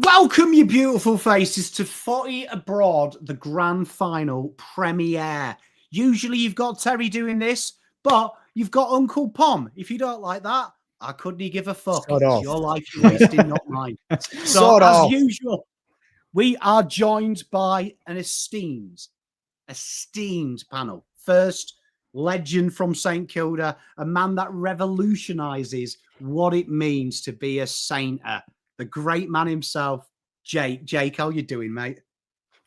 Welcome, you beautiful faces, to Footy Abroad, the grand final premiere. Usually you've got Terry doing this, but you've got Uncle Pom. If you don't like that, I couldn't give a fuck. Sod it's off. your life you're wasting, not mine. So, Sod as off. usual, we are joined by an esteemed panel. First, legend from St Kilda, a man that revolutionises what it means to be a Sainter. The great man himself, Jake. Jake, how you doing, mate?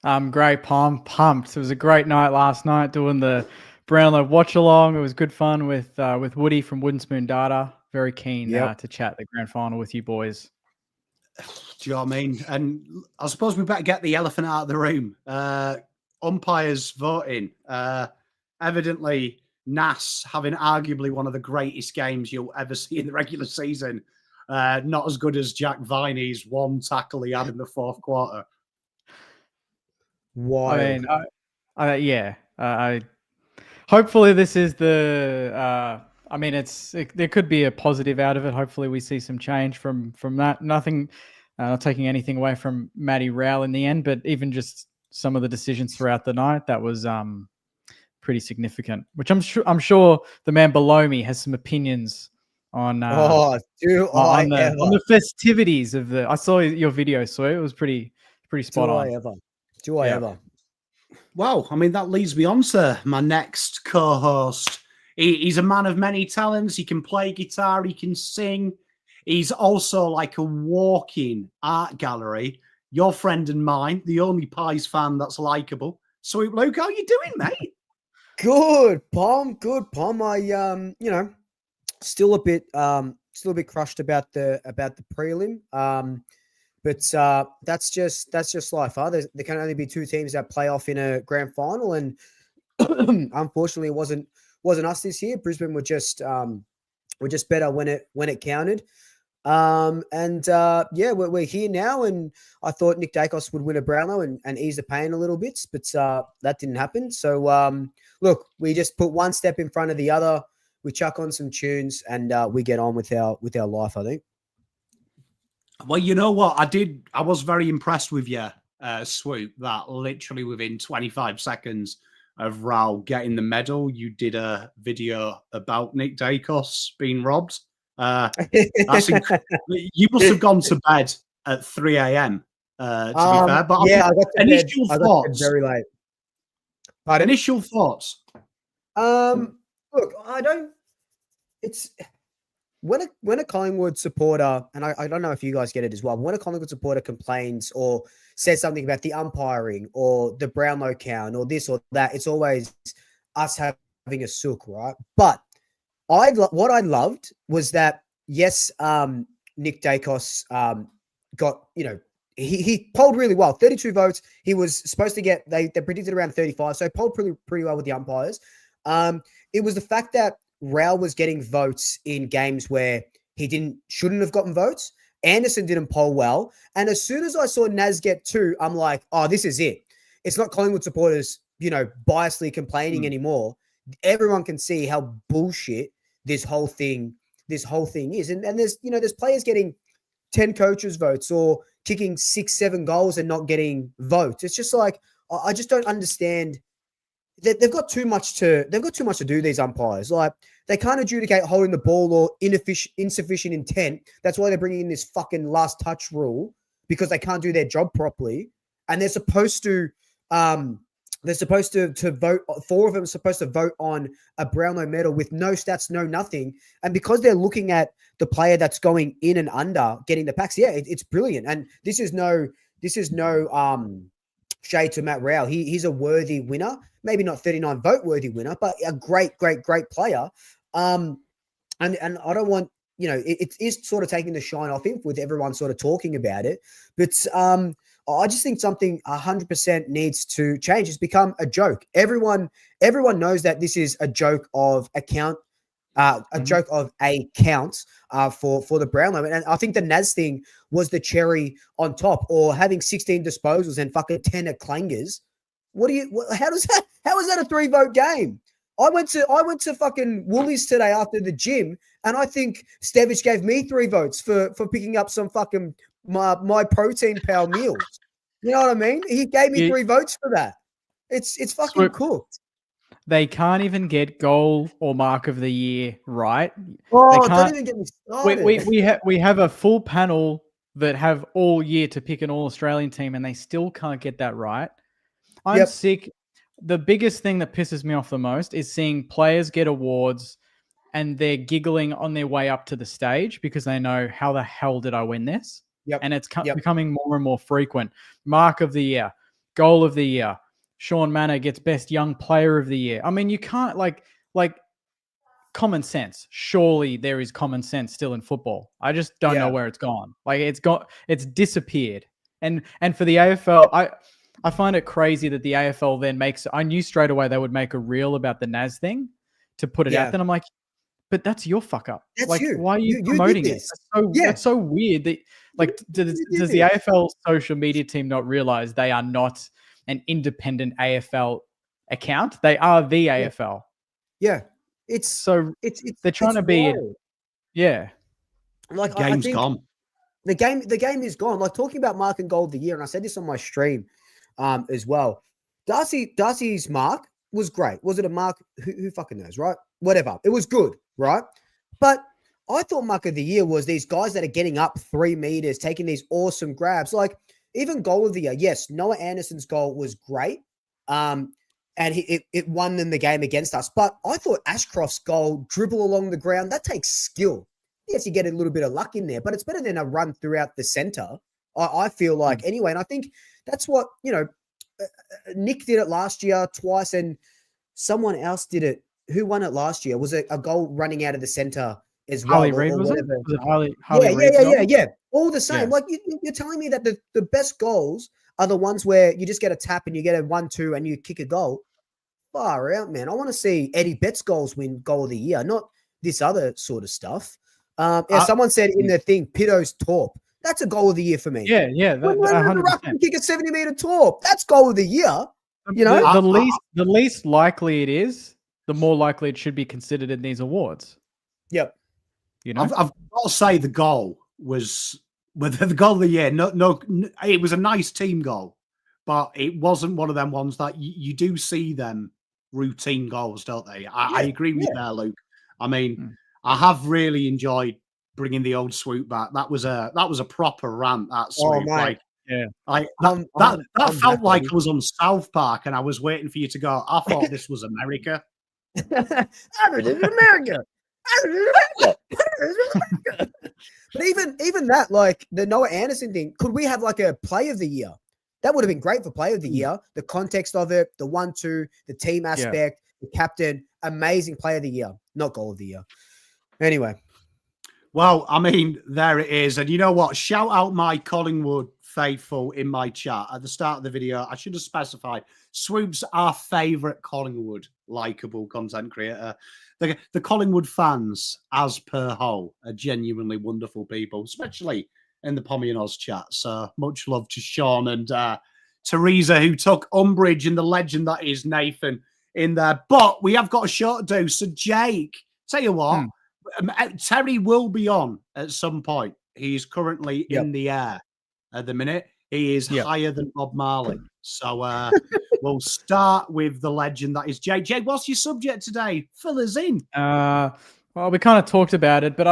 I'm great, Pom. Pumped. It was a great night last night doing the Brownlow watch along. It was good fun with Woody from Wooden Spoon Data. Very keen to chat the grand final with you boys. Do you know what I mean? And I suppose we better get the elephant out of the room. Umpires voting. Evidently, Nas having arguably one of the greatest games you'll ever see in the regular season. Not as good as Jack Viney's one tackle he had in the fourth quarter. Wild. I mean, hopefully this is the. There could be a positive out of it. Hopefully we see some change from that. Nothing, not taking anything away from Matty Rowell in the end, but even just some of the decisions throughout the night, that was pretty significant. Which I'm sure the man below me has some opinions on the festivities of the. I saw your video, so it was pretty spot on. Do I ever? Well, I mean, that leads me on to my next co-host. He's a man of many talents. He can play guitar. He can sing. He's also like a walking art gallery. Your friend and mine, the only Pies fan that's likable. Sweet Luke, how you doing, mate? Good, Pom. I still a bit crushed about the prelim. But that's just life. Huh? There can only be two teams that play off in a grand final, and unfortunately, it wasn't us this year. Brisbane were just better when it counted. We're here now, and I thought Nick Dacos would win a Brownlow and ease the pain a little bit, but that didn't happen. So look, we just put one step in front of the other. We chuck on some tunes, and we get on with our life, I think. Well, you know what? I was very impressed with you, Swoop, that literally within 25 seconds of Raul getting the medal, you did a video about Nick Dacos being robbed. That's you must have gone to bed at 3 a.m. To be fair, but I got to initial bed, thoughts. Very late. Pardon? Initial thoughts. Look, I don't. It's when a Collingwood supporter, and I don't know if you guys get it as well. When a Collingwood supporter complains or says something about the umpiring or the Brownlow count or this or that, it's always us having a sook, right? But what I loved was that, yes, Nick Dacos got, he polled really well. 32 votes. He was supposed to get, they predicted around 35, so he polled pretty well with the umpires. It was the fact that Rowell was getting votes in games where he shouldn't have gotten votes. Anderson didn't poll well. And as soon as I saw Naz get 2, I'm like, oh, this is it. It's not Collingwood supporters, biasly complaining anymore. Everyone can see how bullshit this whole thing is. And there's players getting 10 coaches votes or kicking 6-7 goals and not getting votes. It's just like, I just don't understand. They've got too much to do, these umpires. Like, they can't adjudicate holding the ball or insufficient intent. That's why they're bringing in this fucking last touch rule, because they can't do their job properly. And they're supposed to vote. 4 of them are supposed to vote on a Brownlow medal with no stats, no nothing. And because they're looking at the player that's going in and under getting the packs, it's brilliant. And this is no shade to Matt Rowell. He's a worthy winner. Maybe not 39 vote worthy winner, but a great player. And I don't want, it is sort of taking the shine off him with everyone sort of talking about it. But I just think something 100% needs to change. It's become a joke. Everyone knows that this is a joke of a count, joke of a count for the Brownlow. And I think the Naz thing was the cherry on top, or having 16 disposals and fucking 10 at clangers. How is that a 3-vote game? I went to fucking Woolies today after the gym, and I think Stevich gave me 3 votes for picking up some fucking my protein pal meals. You know what I mean? He gave me 3 votes for that. It's fucking cooked. They can't even get goal or mark of the year right. Oh, don't even get me started. We have a full panel that have all year to pick an All-Australian team, and they still can't get that right. I'm sick. The biggest thing that pisses me off the most is seeing players get awards and they're giggling on their way up to the stage because they know, how the hell did I win this? And it's becoming more and more frequent. Mark of the year, goal of the year. Sean Manor gets best young player of the year. I mean, you can't like common sense. Surely there is common sense still in football. I just don't know where it's gone. Like it's disappeared. And for the AFL, I find it crazy that the AFL then I knew straight away they would make a reel about the NAS thing to put it out. Then I'm like, but that's your fuck up. That's like, you. Why are you promoting it? That's so weird. That, like, does the AFL social media team not realize they are not an independent AFL account? They are the AFL. Yeah. They're trying to be wild. Like the game's gone. The game is gone. Like, talking about mark and goal of the year, and I said this on my stream as well. Darcy's mark was great. Was it a mark? Who fucking knows, right? Whatever. It was good, right? But I thought mark of the year was these guys that are getting up 3 meters, taking these awesome grabs. Like, even goal of the year, yes, Noah Anderson's goal was great. And it won them the game against us. But I thought Ashcroft's goal, dribble along the ground, that takes skill. Yes, you get a little bit of luck in there, but it's better than a run throughout the center. I feel like, anyway. And I think that's what, Nick did it last year twice, and someone else did it. Who won it last year? Was it a goal running out of the center as well? Harley Reid, was it? Was it Harley Reid? Yeah. All the same. Like, you're telling me that the best goals are the ones where you just get a tap and you get a 1-2 and you kick a goal. Far out, man. I want to see Eddie Betts' goals win goal of the year, not this other sort of stuff. Someone said in the thing, Pitto's torp. That's a goal of the year for me. Yeah. When the Russian kick a 70-meter torp, that's goal of the year. The least likely it is, the more likely it should be considered in these awards. Yep. I've got to say the goal was the goal of the year. No, it was a nice team goal, but it wasn't one of them ones that you do see them routine goals, don't they? I agree with you there, Luke. I mean, I have really enjoyed bringing the old Swoop back. That was a proper rant. That Swoop, that felt like I was on South Park and I was waiting for you to go. I thought this was America. America. But even that, like the Noah Anderson thing, could we have like a play of the year? That would have been great for play of the year. The context of it, the 1-2, the team aspect, the captain, amazing play of the year, not goal of the year. Anyway. Well, I mean, there it is. And you know what? Shout out my Collingwood faithful in my chat. At the start of the video, I should have specified Swoop's our favourite Collingwood likeable content creator. The Collingwood fans, as per whole, are genuinely wonderful people, especially in the Pommy and Oz chat. So much love to Sean and Teresa, who took umbrage in the legend that is Nathan in there. But we have got a show to do. So Jake, tell you what, Terry will be on at some point. He's currently in the air at the minute. He is higher than Bob Marley. So we'll start with the legend that is Jake. Jake, what's your subject today? Fill us in. Well, we kind of talked about it, but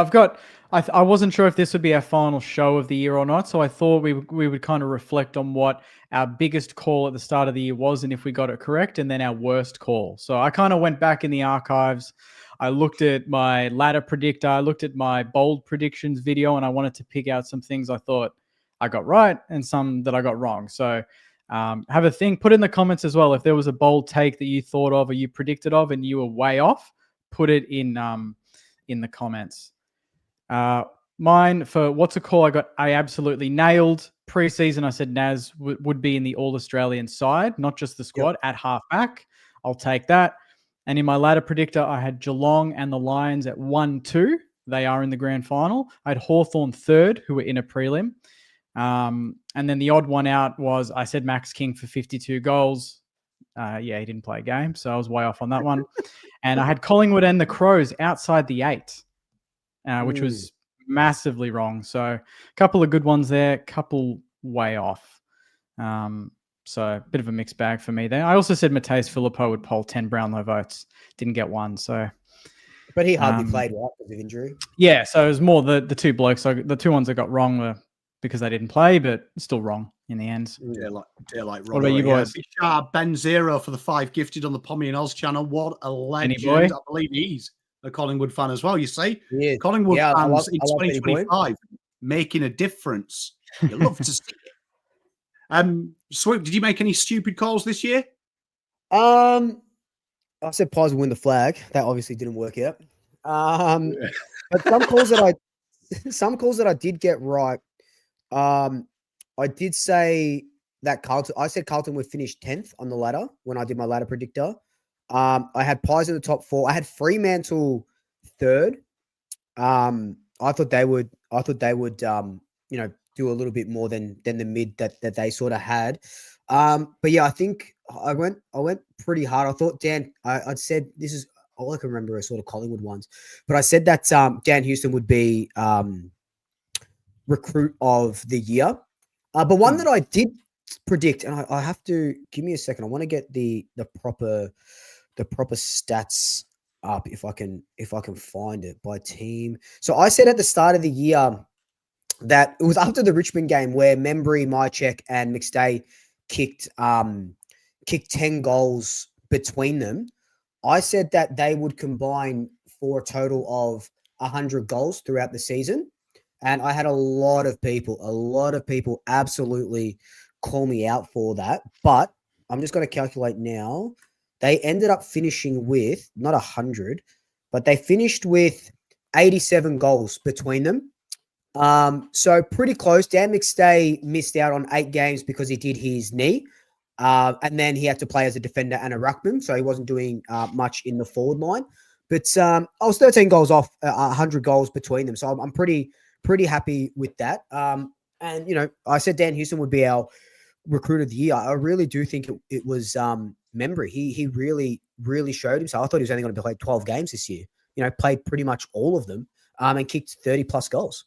I wasn't sure if this would be our final show of the year or not. So I thought we would kind of reflect on what our biggest call at the start of the year was and if we got it correct, and then our worst call. So I kind of went back in the archives. I looked at my ladder predictor. I looked at my bold predictions video, and I wanted to pick out some things I thought I got right and some that I got wrong. So have a think. Put in the comments as well if there was a bold take that you thought of or you predicted of and you were way off. Put it in the comments. Mine for what's a call I absolutely nailed. Pre-season, I said Naz would be in the All-Australian side, not just the squad, at halfback. I'll take that. And in my ladder predictor, I had Geelong and the Lions at 1-2. They are in the grand final. I had Hawthorn third, who were in a prelim. And then the odd one out was I said Max King for 52 goals. He didn't play a game, so I was way off on that one. And I had Collingwood and the Crows outside the 8, which was massively wrong. So a couple of good ones there, couple way off. So a bit of a mixed bag for me there. I also said Mateus Filippo would poll 10 Brownlow votes. Didn't get one. So, but he hardly played, right, because of injury. Yeah, so it was more the two blokes. So the two ones I got wrong were because they didn't play, but still wrong in the end. Dear like What about you boys? Big shout Ben Zero for the 5 gifted on the Pommy and Oz channel. What a legend. I believe he's a Collingwood fan as well, you see. Yeah. Collingwood fans in I love 2025 making a difference. You love to see it. Swoop, did you make any stupid calls this year? I said Pies will win the flag. That obviously didn't work out. But some calls that I did get right. I did say that Carlton. I said Carlton would finish 10th on the ladder when I did my ladder predictor. I had Pies in the top 4. I had Fremantle 3rd. I thought they would. Do a little bit more than the mid that they sort of had. But yeah, I think I went pretty hard. I thought I'd said this is all I can remember are sort of Collingwood ones, but I said that Dan Houston would be recruit of the year. But one that I did predict, and I have to give me a second. I want to get the proper stats up if I can find it by team. So I said at the start of the year that it was after the Richmond game where Membry, Mychek, and McStay kicked 10 goals between them. I said that they would combine for a total of 100 goals throughout the season. And I had a lot of people absolutely call me out for that. But I'm just going to calculate now. They ended up finishing with not 100, but they finished with 87 goals between them. So pretty close. Dan McStay missed out on 8 games because he did his knee. And then he had to play as a defender and a ruckman. So he wasn't doing much in the forward line. But I was 13 goals off 100 goals between them. So I'm pretty happy with that. And, I said Dan Houston would be our recruit of the year. I really do think it was Membry. He really, really showed himself. I thought he was only going to play 12 games this year. Played pretty much all of them and kicked 30 plus goals.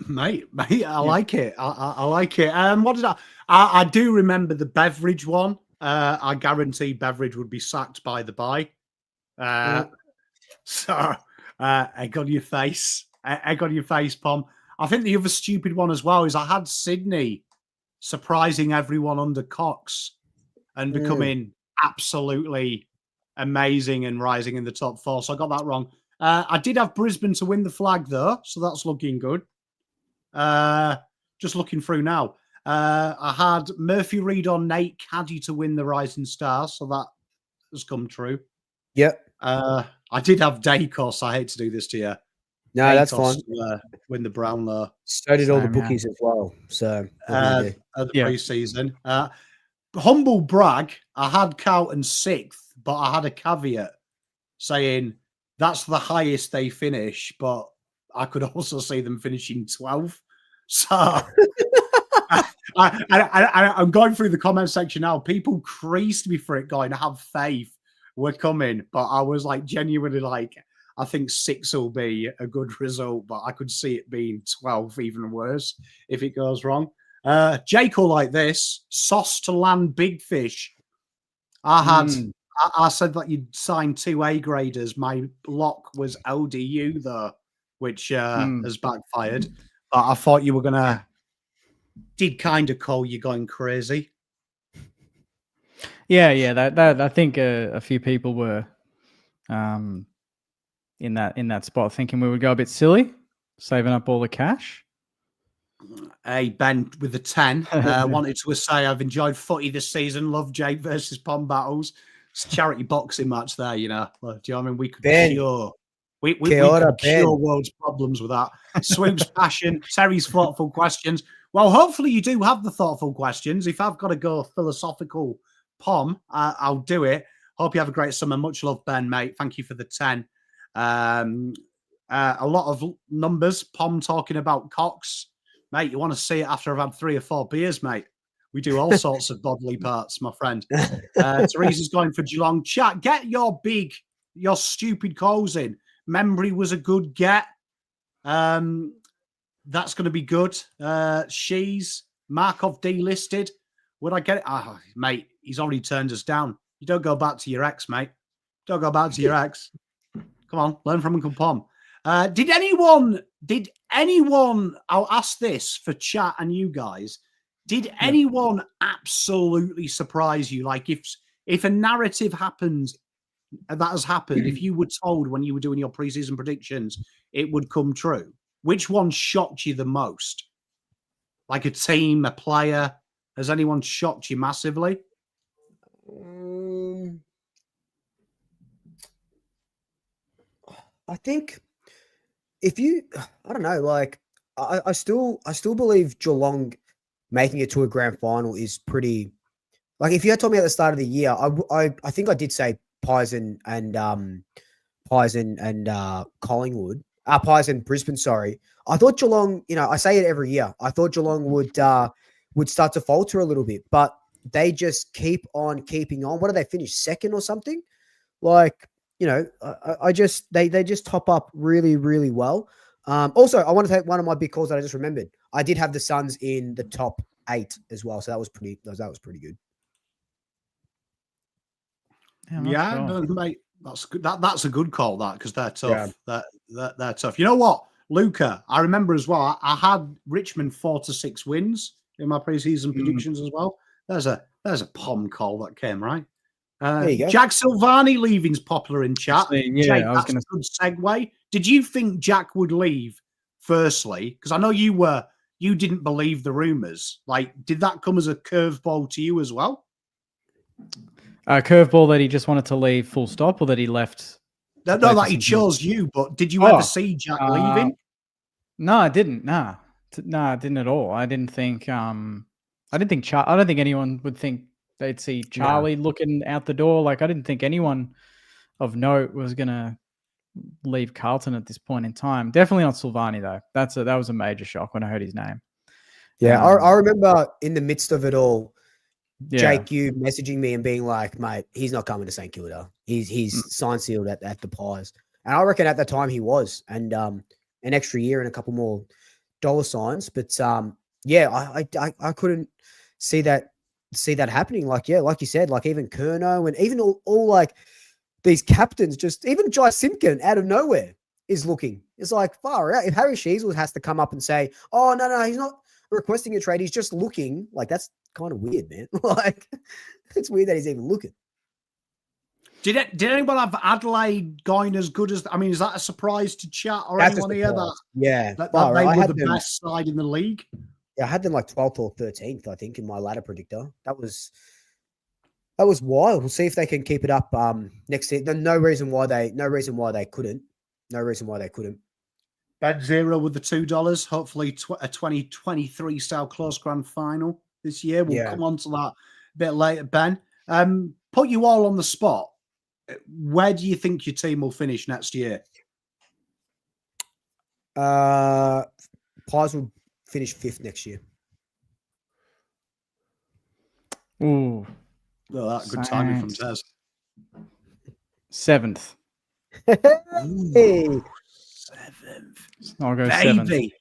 Mate, I like it. I like it. What did I do remember the Beveridge one. I guarantee Beveridge would be sacked by the bye. So egg on your face. Egg on your face, Pom. I think the other stupid one as well is I had Sydney surprising everyone under Cox and becoming absolutely amazing and rising in the top 4. So I got that wrong. I did have Brisbane to win the flag though, so that's looking good. Just looking through now. I had Murphy Reid on Nate Caddy to win the Rising Stars, so that has come true. Yep. I did have Dacos. I hate to do this to you. No, Dacos that's fine. to, win the Brownlow. So did all the bookies as well. So at the preseason. Humble brag. I had Carlton 6th, but I had a caveat saying that's the highest they finish, but I could also see them finishing 12th. So I'm going through the comment section now. People creased me for it, going, have faith, we're coming. But I was like, genuinely like, I think 6 will be a good result, but I could see it being 12 even worse if it goes wrong. Jake will like this, sauce to land big fish. I said that you'd sign 2 A graders. My lock was LDU though, which has backfired. But I thought you were gonna did kind of call you going crazy. Yeah. That I think a few people were in that spot thinking we would go a bit silly, saving up all the cash. Hey, Ben with the 10 wanted to say I've enjoyed footy this season. Love Jake versus Pom battles. It's a charity boxing match there, you know. Do you know what I mean? We could cure. We could cure world's problems with that. Swoop's passion, Terry's thoughtful questions. Well, hopefully you do have the thoughtful questions. If I've got to go philosophical, Pom, I'll do it. Hope you have a great summer. Much love, Ben, mate. Thank you for the 10. A lot of numbers. Pom talking about Cox. Mate, you want to see it after I've had 3 or 4 beers, mate. We do all sorts of bodily parts, my friend. Teresa's going for Geelong. Chat, get your stupid calls in. Membry was a good get. That's going to be good. She's Markov delisted. Would I get it? Oh, mate, he's already turned us down. You don't go back to your ex, mate. Don't go back to your ex. Come on, learn from Uncle Pom. Did anyone, I'll ask this for chat and you guys, did anyone absolutely surprise you? Like if a narrative happens, that has happened, if you were told when you were doing your preseason predictions, it would come true, which one shocked you the most? Like a team, a player? Has anyone shocked you massively? I think I don't know, like I still believe Geelong making it to a grand final is pretty. Like if you had told me at the start of the year, I think I did say Pies and Collingwood, Pies and Brisbane. Sorry, I thought Geelong. I say it every year. I thought Geelong would start to falter a little bit, but they just keep on keeping on. What do they finish, second or something? Like, I just they just top up really, really well. Also, I want to take one of my big calls that I just remembered. I did have the Suns in the top 8 as well, so that was pretty good. Yeah, sure. no, mate, that's good. That's a good call, that, because they're tough. Yeah. They're tough. You know what, Luca? I remember as well. I had Richmond 4-6 wins in my preseason predictions as well. There's a Pom call that came right. There you go. Jack Silvani leaving's popular in chat. Yeah, Jake, I was that's a good segue. Did you think Jack would leave? Firstly, because I know you didn't believe the rumors. Like, did that come as a curveball to you as well? A curveball that he just wanted to leave, full stop, or that he left? No, that he chose you. But did you ever see Jack leaving? No, I didn't. No, I didn't at all. I didn't think. I don't think anyone would think they'd see Charlie looking out the door. Like, I didn't think anyone of note was gonna leave Carlton at this point in time. Definitely not Silvani though. That was a major shock when I heard his name. Yeah, I remember in the midst of it all, Jake, you messaging me and being like, mate, he's not coming to St Kilda. He's signed sealed at the Pies. And I reckon at the time he was. And an extra year and a couple more dollar signs. But I couldn't see that happening. Like, yeah, like you said, like even Curnow and even all like these captains, just even Jai Simpkin out of nowhere is looking. It's like far out. If Harry Sheasel has to come up and say, oh, no, he's not requesting a trade, he's just looking, like that's kind of weird, man. Like, it's weird that he's even looking. Did anyone have Adelaide going as good as? I mean, is that a surprise to chat or That's anyone here? That they were the best side in the league. Yeah, I had them like 12th or 13th, I think, in my ladder predictor. That was wild. We'll see if they can keep it up next season. No reason why they couldn't. Ben Zero with the $2. Hopefully, a 2023 style close grand final this year. We'll come on to that a bit later, Ben. Put you all on the spot. Where do you think your team will finish next year? Pies will finish 5th next year. Ooh. Well, that good timing from Tez. 7th. Hey. 7th. I'll go Baby.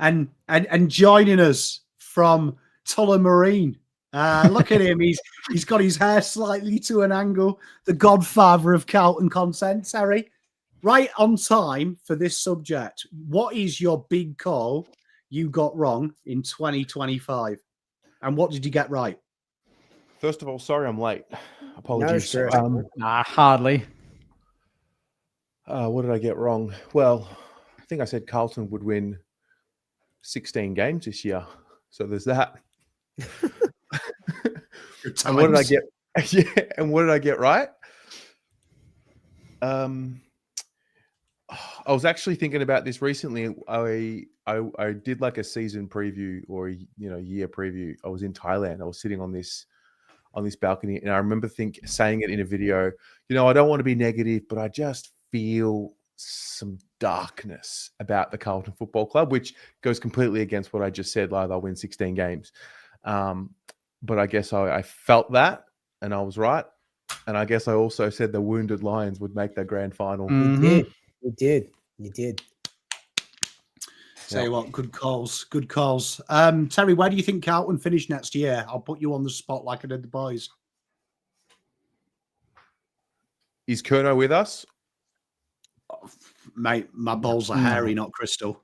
7th. And joining us from Tullamarine. Look at him. He's got his hair slightly to an angle. The godfather of Carlton content, Terry. Right on time for this subject. What is your big call you got wrong in 2025? And what did you get right? First of all, sorry I'm late. Apologies. Hardly. What did I get wrong? Well, I think I said Carlton would win 16 games this year. So there's that. And what did I get? Yeah, and what did I get right? I was actually thinking about this recently. I did like a season preview or year preview. I was in Thailand. I was sitting on this balcony, and I remember saying it in a video. I don't want to be negative, but I just feel some darkness about the Carlton Football Club, which goes completely against what I just said. Like they'll win 16 games. But I guess I felt that, and I was right. And I guess I also said the Wounded Lions would make the grand final. Mm-hmm. You did. You did. Tell you what, good calls. Good calls. Terry, where do you think Carlton finish next year? I'll put you on the spot like I did the boys. Is Kerno with us? Oh, mate, my balls are hairy, not crystal.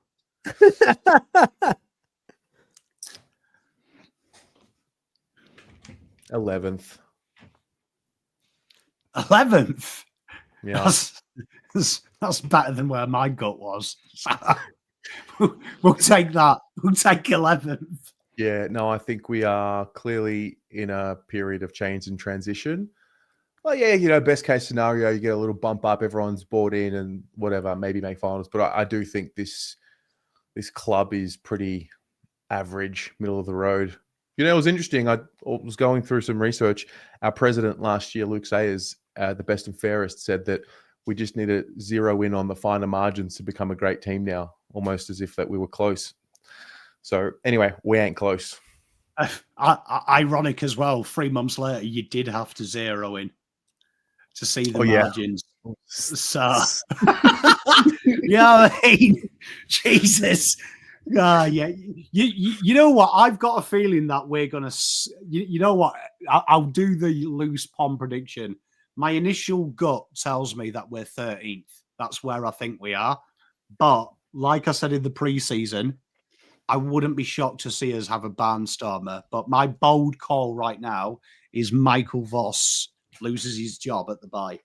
11th. 11th. Yeah. That's better than where my gut was. We'll take that. We'll take 11th. Yeah, no, I think we are clearly in a period of change and transition. Well, yeah, you know, best case scenario, you get a little bump up, everyone's bought in and whatever, maybe make finals. But I do think this club is pretty average, middle of the road. You know, it was interesting. I was going through some research. Our president last year, Luke Sayers, the best and fairest, said that we just need to zero in on the finer margins to become a great team now, almost as if that we were close. So anyway, we ain't close. Ironic as well. 3 months later, you did have to zero in to see the margins. Yeah. So, yeah, I mean, Jesus. Yeah. You know what? I've got a feeling that we're going to, you know what? I'll do the loose pond prediction. My initial gut tells me that we're 13th. That's where I think we are. But like I said in the preseason, I wouldn't be shocked to see us have a barnstormer. But my bold call right now is Michael Voss loses his job at the bye.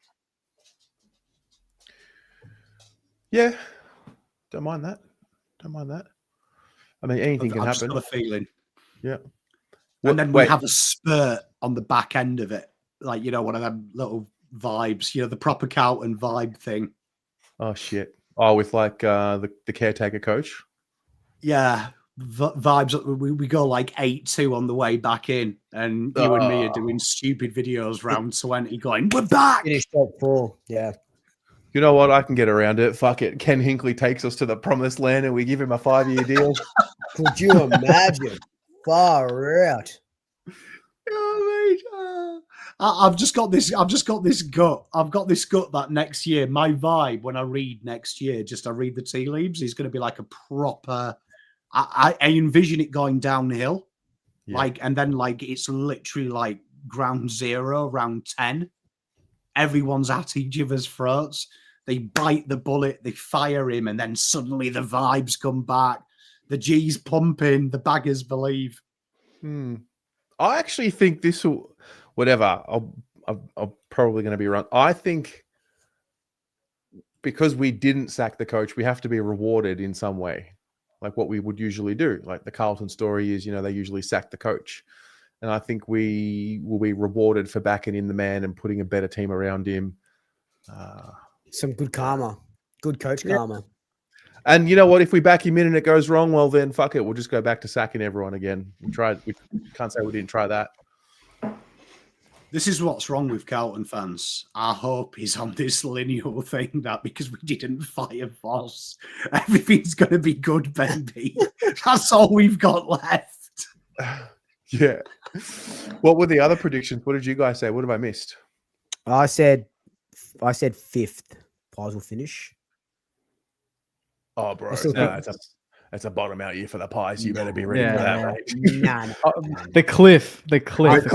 Yeah, don't mind that. Don't mind that. I mean, anything can happen. I've just got a feeling. Yeah. And then we have a spurt on the back end of it. Like, you know, one of them little vibes, you know, the proper Carlton vibe thing. Oh, shit. Oh, with like the caretaker coach? Yeah. Vibes. We go like 8-2 on the way back in. And you and me are doing stupid videos round 20 going, we're back. Finish top 4. Yeah. You know what? I can get around it. Fuck it. Ken Hinkley takes us to the promised land and we give him a 5-year deal. Could you imagine? Far out. I've just got this gut. I've got this gut that next year, my vibe when I read next year, I read the tea leaves, is going to be like a proper. I envision it going downhill, and then it's literally like ground zero, round 10. Everyone's at each other's throats. They bite the bullet, they fire him, and then suddenly the vibes come back. The G's pumping, the baggers believe. I actually think this will, whatever, I'm probably going to be wrong. I think because we didn't sack the coach, we have to be rewarded in some way, like what we would usually do. Like the Carlton story is, you know, they usually sack the coach. And I think we will be rewarded for backing in the man and putting a better team around him. Some good karma. Good coach karma. And you know what? If we back him in and it goes wrong, well, then fuck it. We'll just go back to sacking everyone again. We can't say we didn't try that. This is what's wrong with Carlton fans. Our hope is on this lineal thing that because we didn't fire Voss, everything's going to be good, baby. That's all we've got left. Yeah. What were the other predictions? What did you guys say? What have I missed? I said 5th. Pies will finish. Oh, bro. That's a bottom out year for the Pies. You better be ready for that, mate. Nah. The cliff. The Collingwood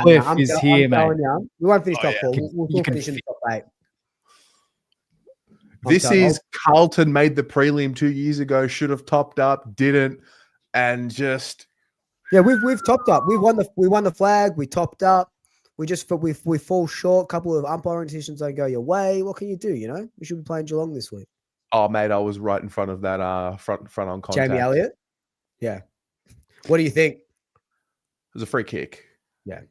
cliff is here, mate. We won't finish top 4. We'll finish in the top 8. This is Carlton made the prelim 2 years ago, should have topped up, didn't, and just... Yeah, we've topped up. We won the flag. We topped up. We fall short. A couple of umpiring decisions don't go your way. What can you do? You know, we should be playing Geelong this week. Oh, mate, I was right in front of that front on contact. Jamie Elliott. Yeah. What do you think? It was a free kick. Yeah.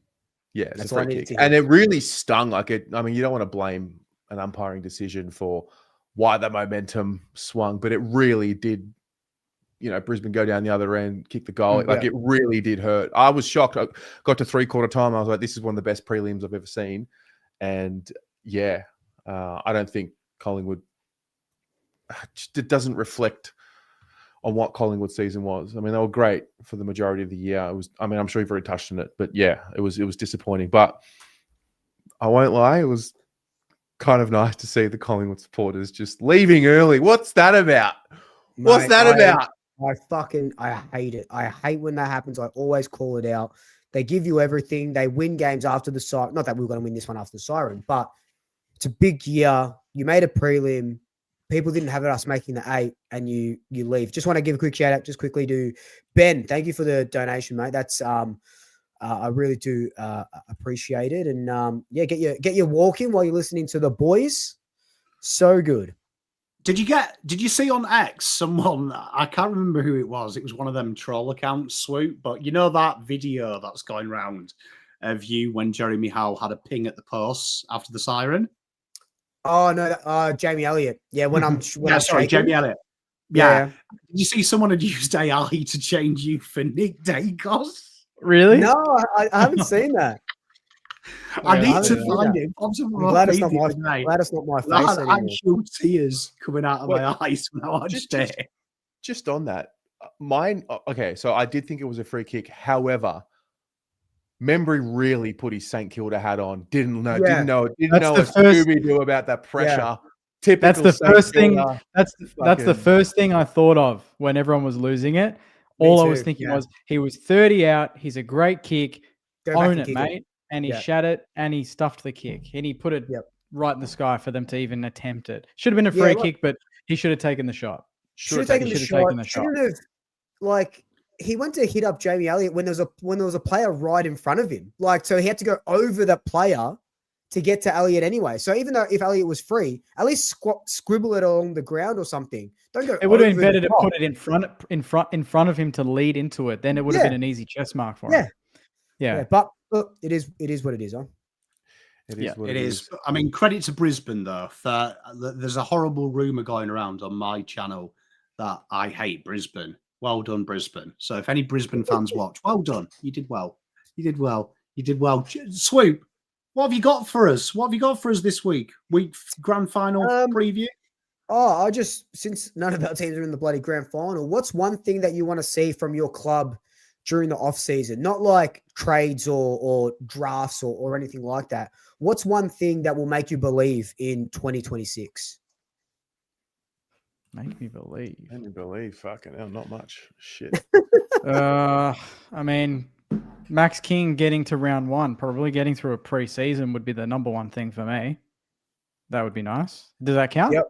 Yeah, it's a free kick, and it really stung. Like it. I mean, you don't want to blame an umpiring decision for why the momentum swung, but it really did. You know, Brisbane go down the other end, kick the goal. Like it really did hurt. I was shocked. I got to 3/4 time. I was like, this is one of the best prelims I've ever seen. And yeah, I don't think Collingwood, it doesn't reflect on what Collingwood season was. I mean, they were great for the majority of the year. It was, I mean, I'm sure you've already touched on it, but yeah, it was disappointing. But I won't lie, it was kind of nice to see the Collingwood supporters just leaving early. What's that about? What's Mate, that about? I hate it. I hate when that happens. I always call it out. They give you everything. They win games after the siren. Not that we were going to win this one after the siren, but it's a big year. You made a prelim. People didn't have us making the 8, and you leave. Just want to give a quick shout out, just quickly to Ben. Thank you for the donation, mate. That's I really do appreciate it. And get your walk in while you're listening to the boys. So good. Did you see on X someone, I can't remember who it was. It was one of them troll accounts, Swoop, but you know that video that's going round of you when Jeremy Howe had a ping at the post after the siren? Oh no, Jamie Elliott. Yeah, I'm sorry, shaking. Jamie Elliott. Yeah. Did you see someone had used AI to change you for Nick Dacos? Really? No, I haven't seen that. I need to seen find that. it. I'm glad it's not my face I had anymore. actual tears coming out of my eyes when I watched it. Just on that, mine. Okay, so I did think it was a free kick. However, Membry really put his St Kilda hat on. Didn't know a Scooby-Doo about that pressure. Yeah. Typical That's the St. first thing. Kilda. That's the first thing I thought of when everyone was losing it. All I was thinking was he was 30 out. He's a great kick. Own it, mate. And he shat it and he stuffed the kick and he put it right in the sky for them to even attempt it. Should have been a free kick, but he should have taken the shot. Should have taken the shot. Shouldn't have, like, he went to hit up Jamie Elliott when there was a player right in front of him. Like, so he had to go over that player to get to Elliott anyway. So even though if Elliott was free, at least scribble it along the ground or something. Don't go. It would have been better to put it in front of him to lead into it. Then it would have been an easy chess mark for him. Yeah. But look, it is what it is, huh? It is. I mean, credit to Brisbane though. For there's a horrible rumor going around on my channel that I hate Brisbane. Well done, Brisbane. So if any Brisbane fans watch, well done. You did well. You did well. Swoop, what have you got for us? What have you got for us this week? Grand final preview? Oh, since none of our teams are in the bloody grand final, what's one thing that you want to see from your club during the off season? Not like trades or drafts or anything like that. What's one thing that will make you believe in 2026? Make me believe. Make me believe. Fucking hell, not much. Shit. I mean, Max King getting to round 1, probably getting through a pre-season would be the number one thing for me. That would be nice. Does that count? Yep.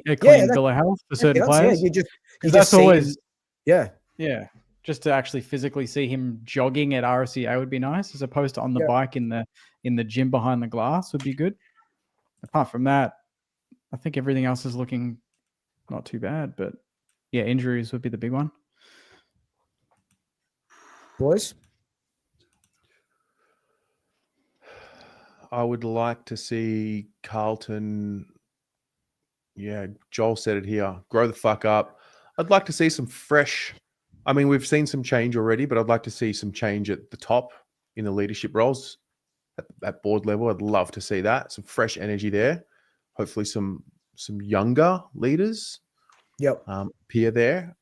A clean bill of health for certain players. Yeah, you that's always. Yeah. Just to actually physically see him jogging at RSCA would be nice, as opposed to on the bike in the gym behind the glass would be good. Apart from that, I think everything else is looking not too bad. But yeah, injuries would be the big one. Boys? I would like to see Carlton. Yeah, Joel said it here. Grow the fuck up. I'd like to see some fresh. I mean, we've seen some change already, but I'd like to see some change at the top in the leadership roles at board level. I'd love to see that. Some fresh energy there. Hopefully some younger leaders appear there.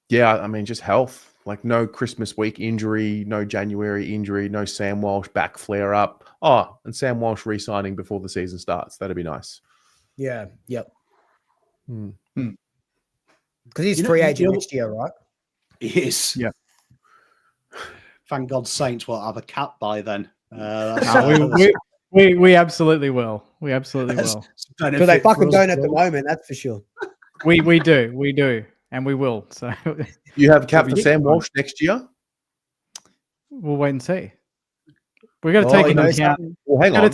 Yeah, I mean, just health. Like no Christmas week injury, no January injury, no Sam Walsh back flare up. Oh, and Sam Walsh re-signing before the season starts. That'd be nice. Yeah, yep. Because he's free agent next year, right? He is. Yeah. Thank God Saints won't have a cap by then. We absolutely will. We absolutely will. But they fucking don't at the moment, that's for sure. We do. And we will. So you have a cap for Sam Walsh next year? We'll wait and see. We're going to take into account. Well, hang on.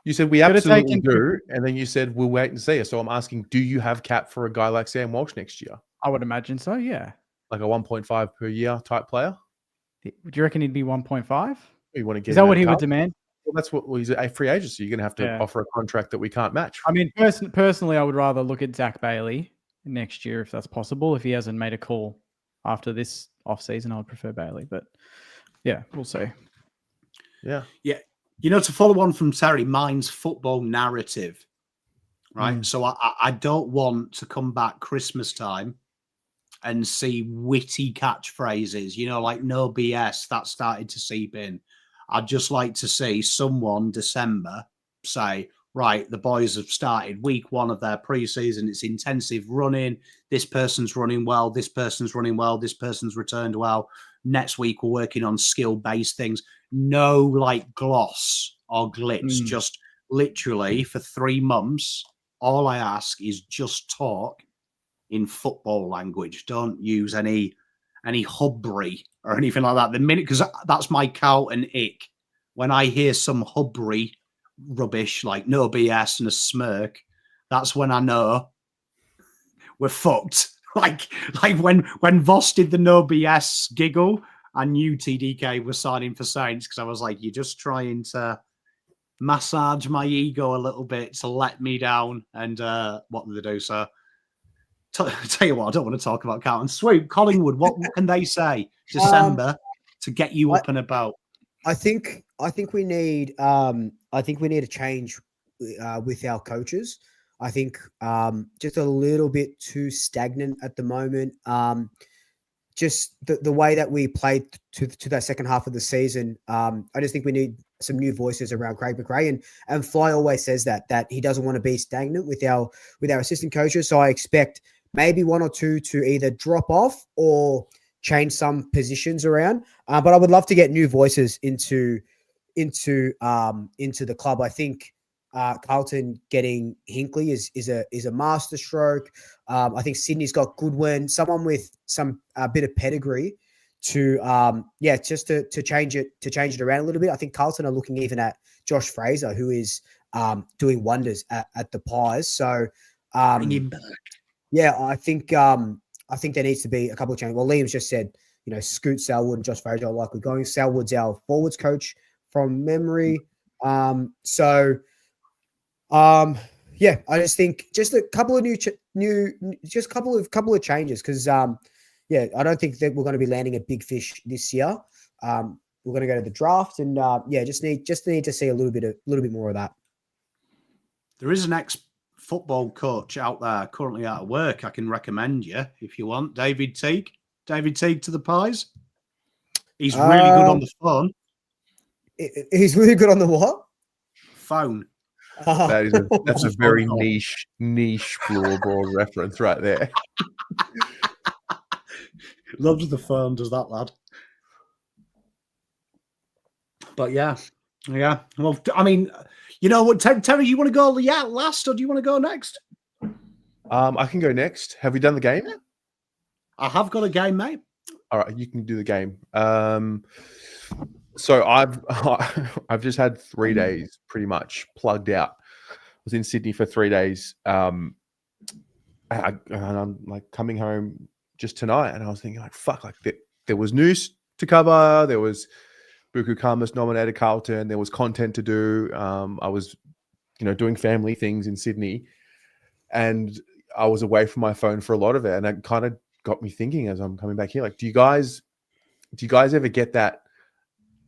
You said we absolutely do, and then you said we'll wait and see. So I'm asking, do you have cap for a guy like Sam Walsh next year? I would imagine so, yeah. Like a 1.5 per year type player? Do you reckon he'd be 1.5? You want to get? Is that what he would demand? Well, that's what he's a free agent, so you're going to have to offer a contract that we can't match. I mean, personally, I would rather look at Zach Bailey next year if that's possible. If he hasn't made a call after this off season, I would prefer Bailey. But yeah, we'll see. Yeah. You know, to follow on from Terry, mine's football narrative, right? So I don't want to come back Christmas time and see witty catchphrases, you know, like no BS. That started to seep in. I'd just like to see someone December say, right, the boys have started week 1 of their preseason. It's intensive running. This person's running well. This person's running well. This person's returned well. Next week, we're working on skill-based things. No like gloss or glitz, just literally for 3 months. All I ask is just talk in football language. Don't use any hubbery or anything like that. The minute, because that's my Carlton ick. When I hear some hubbery rubbish like no BS and a smirk, that's when I know we're fucked. Like when Voss did the no BS giggle, I knew TDK was signing for Saints because I was like, you're just trying to massage my ego a little bit to let me down. And what did they do, sir? Tell you what, I don't want to talk about Carlton. Swoop, Collingwood, what can they say December to get you up and about? I think we need a change with our coaches. I think just a little bit too stagnant at the moment. Just the way that we played to that second half of the season. I just think we need some new voices around Craig McRae, and Fly always says that he doesn't want to be stagnant with our assistant coaches. So I expect maybe 1 or 2 to either drop off or change some positions around. But I would love to get new voices into the club. I think Carlton getting Hinkley is a masterstroke. I think Sydney's got Goodwin, someone with some bit of pedigree to just to change it around a little bit. I think Carlton are looking even at Josh Fraser, who is doing wonders at the Pies. So Bring him back. Yeah, I think there needs to be a couple of changes. Well, Liam's just said, Scoot Selwood and Josh Fraser are likely going. Selwood's our forwards coach from memory. I just think just a couple of couple of changes because I don't think that we're going to be landing a big fish this year. We're going to go to the draft and just need to see a little bit more of that. There is an ex-football coach out there currently out of work. I can recommend you if you want. David Teague. David Teague to the Pies. He's really good on the phone. He's really good on the what? Phone. That's a very niche floorball reference right there. Loves the phone, does that lad? But yeah. Well, I mean, you know what, Terry, you want to go last or do you want to go next? I can go next. Have we done the game? I have got a game, mate. All right, you can do the game. So I've just had 3 days pretty much plugged out. I was in Sydney for 3 days. And I'm like coming home just tonight, and I was thinking like, fuck, like there was news to cover. There was Buku Kamas nominated Carlton. There was content to do. I was, doing family things in Sydney, and I was away from my phone for a lot of it. And it kind of got me thinking as I'm coming back here, like, do you guys ever get that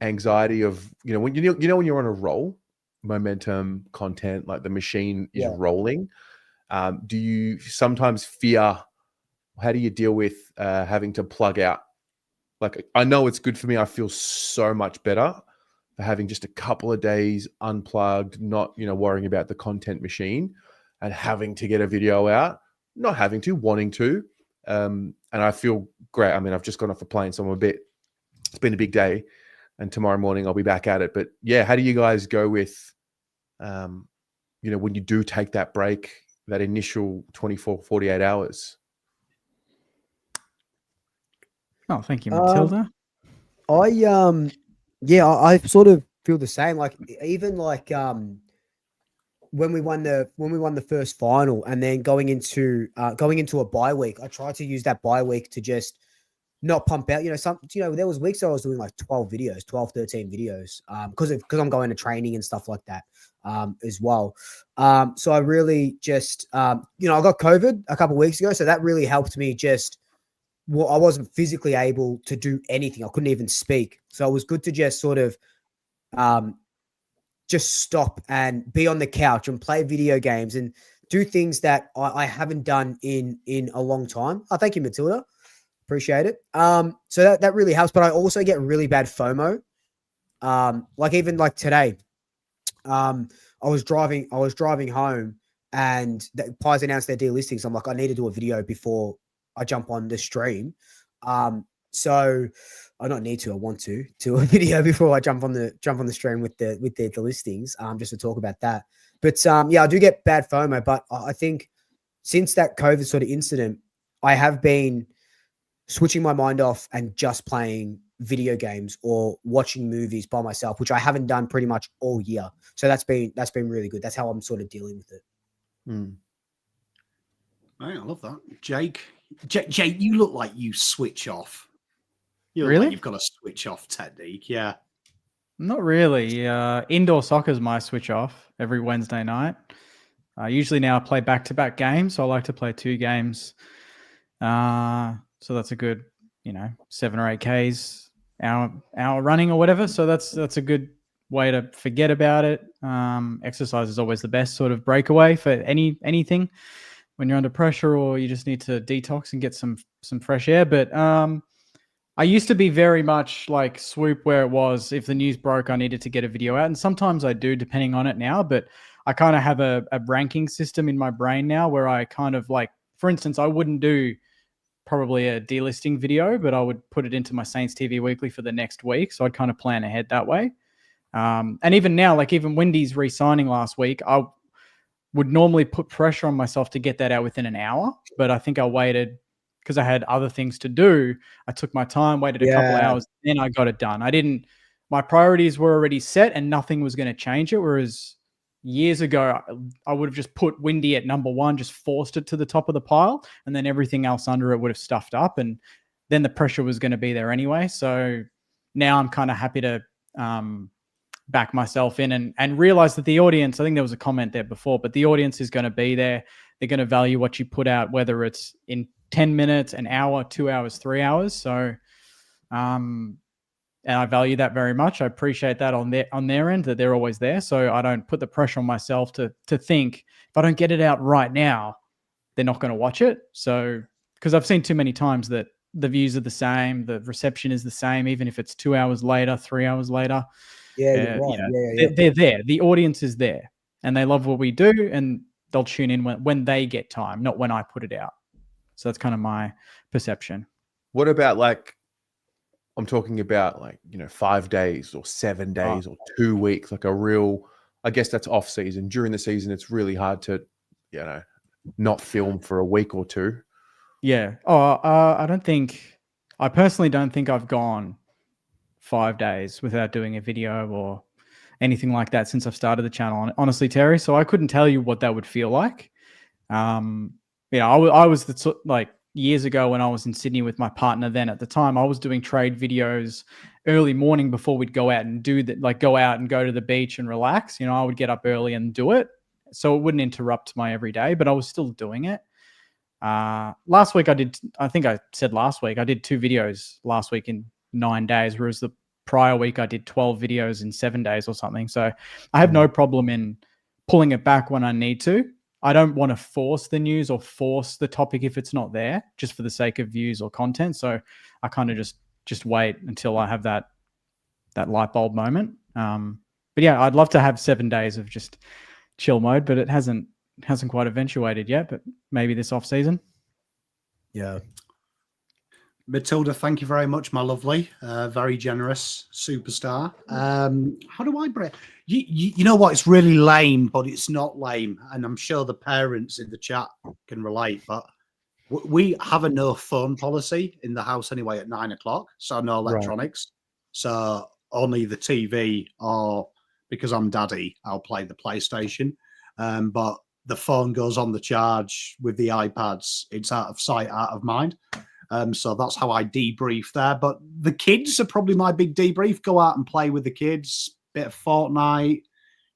anxiety of, when when you're on a roll, momentum, content, like the machine is rolling? Do you sometimes fear? How do you deal with having to plug out? Like, I know it's good for me. I feel so much better for having just a couple of days unplugged, not, worrying about the content machine and having to get a video out, not having to, wanting to. And I feel great. I mean, I've just gone off a plane, so it's been a big day, and tomorrow morning I'll be back at it. But yeah, how do you guys go with, when you do take that break, that initial 24, 48 hours? Oh, thank you, Matilda. I sort of feel the same. Like even like when we won the first final, and then going into a bye week, I tried to use that bye week to just not pump out. There was weeks I was doing like 12, 13 videos, because I'm going to training and stuff like that as well. So I really just I got COVID a couple of weeks ago, so that really helped me just. Well, I wasn't physically able to do anything. I couldn't even speak. So it was good to just sort of just stop and be on the couch and play video games and do things that I haven't done in a long time. Oh, thank you, Matilda. Appreciate it. So that really helps. But I also get really bad FOMO Like even like today, I was driving home and Pies announced their delistings. I'm like, I need to do a video before I jump on the stream. So I don't need to, I want to do a video before I jump on the stream with the listings, just to talk about that. But yeah, I do get bad FOMO, but I think since that COVID sort of incident, I have been switching my mind off and just playing video games or watching movies by myself, which I haven't done pretty much all year. So that's been really good. That's how I'm sort of dealing with it. Right, I love that. Jake, you look like you switch off. You look Really? like you've got a switch off technique. Yeah. Not really. Indoor soccer is my switch off every Wednesday night. Usually now I play back-to-back games, so I like to play 2 games. So that's a good, 7 or 8 Ks, hour running or whatever. So that's a good way to forget about it. Exercise is always the best sort of breakaway for anything when you're under pressure or you just need to detox and get some fresh air. But I used to be very much like Swoop, where it was if the news broke, I needed to get a video out. And sometimes I do, depending on it now. But I kind of have a ranking system in my brain now where I kind of like, for instance, I wouldn't do probably a delisting video, but I would put it into my Saints TV Weekly for the next week. So I'd kind of plan ahead that way. And even now, like even Wendy's re-signing last week, I would normally put pressure on myself to get that out within an hour. But I think I waited because I had other things to do. I took my time, waited a couple hours, then I got it done. My priorities were already set and nothing was going to change it. Whereas years ago, I would have just put Windy at number 1, just forced it to the top of the pile, and then everything else under it would have stuffed up, and then the pressure was going to be there anyway. So now I'm kind of happy to back myself in and realize that the audience, I think there was a comment there before, but the audience is going to be there. They're going to value what you put out, whether it's in 10 minutes, an hour, 2 hours, 3 hours. So, and I value that very much. I appreciate that on their end, that they're always there. So I don't put the pressure on myself to think if I don't get it out right now, they're not going to watch it. So, because I've seen too many times that the views are the same, the reception is the same, even if it's 2 hours later, 3 hours later. Yeah, you're right. They're there. The audience is there and they love what we do and they'll tune in when they get time, not when I put it out. So that's kind of my perception. What about I'm talking about 5 days or 7 days or 2 weeks, like a real, I guess that's off season. During the season, it's really hard to, not film for a week or 2. Yeah. I personally don't think I've gone 5 days without doing a video or anything like that since I've started the channel. Honestly, Terry, so I couldn't tell you what that would feel like. I was years ago when I was in Sydney with my partner, then at the time I was doing trade videos early morning before we'd go out and do that, go out and go to the beach and relax. I would get up early and do it. So it wouldn't interrupt my everyday, but I was still doing it. Last week I did 2 videos last week in 9 days, whereas the prior week I did 12 videos in 7 days or something. So I have no problem in pulling it back when I need to. I don't want to force the news or force the topic if it's not there, just for the sake of views or content. So I kind of just wait until I have that light bulb moment. But yeah, I'd love to have 7 days of just chill mode, but it hasn't quite eventuated yet. But maybe this off season. Yeah. Matilda, thank you very much, my lovely. Very generous superstar. How do I break? You know what? It's really lame, but it's not lame. And I'm sure the parents in the chat can relate. But we have a no phone policy in the house anyway at 9 o'clock. So no electronics. Right. So only the TV, or because I'm daddy, I'll play the PlayStation. But the phone goes on the charge with the iPads. It's out of sight, out of mind. So that's how I debrief there. But the kids are probably my big debrief. Go out and play with the kids, bit of Fortnite,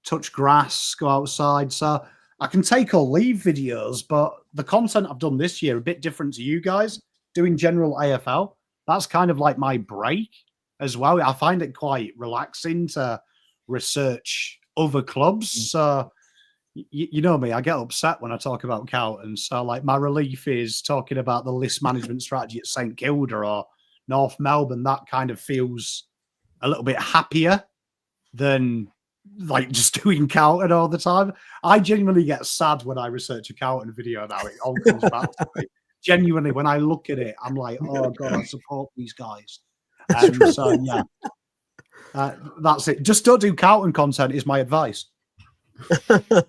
touch grass, go outside. So I can take or leave videos, but the content I've done this year, a bit different to you guys, doing general AFL. That's kind of like my break as well. I find it quite relaxing to research other clubs. So you know me, I get upset when I talk about Carlton. So my relief is talking about the list management strategy at St Kilda or North Melbourne. That kind of feels a little bit happier than like just doing Carlton all the time. I genuinely get sad when I research a Carlton video now. It all comes back to me. Genuinely, when I look at it, I'm like, oh God, I support these guys. So yeah, that's it. Just don't do Carlton content is my advice.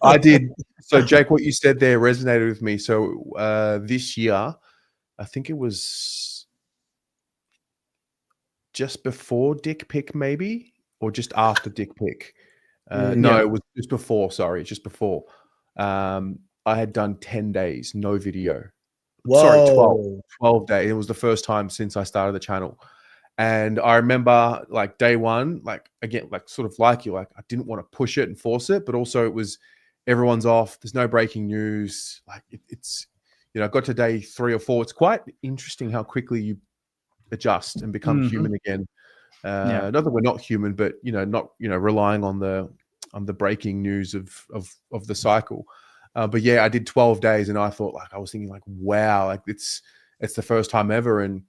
I did. So Jake, what you said there resonated with me. So this year, I think it was just before Dick Pick, maybe, or just after Dick Pick. No, it was just before. Sorry, just before. I had done 10 days, no video. Whoa. Sorry, 12 days. It was the first time since I started the channel. And I remember like day one, like again, like sort of like you, like I didn't want to push it and force it, but also it was everyone's off. There's no breaking news. Like it's, you know, I got to day 3 or 4. It's quite interesting how quickly you adjust and become human again. Not that we're not human, but you know, not relying on the breaking news of the cycle. But yeah, I did 12 days, and I thought, like, I was thinking, like, wow, like it's the first time ever, and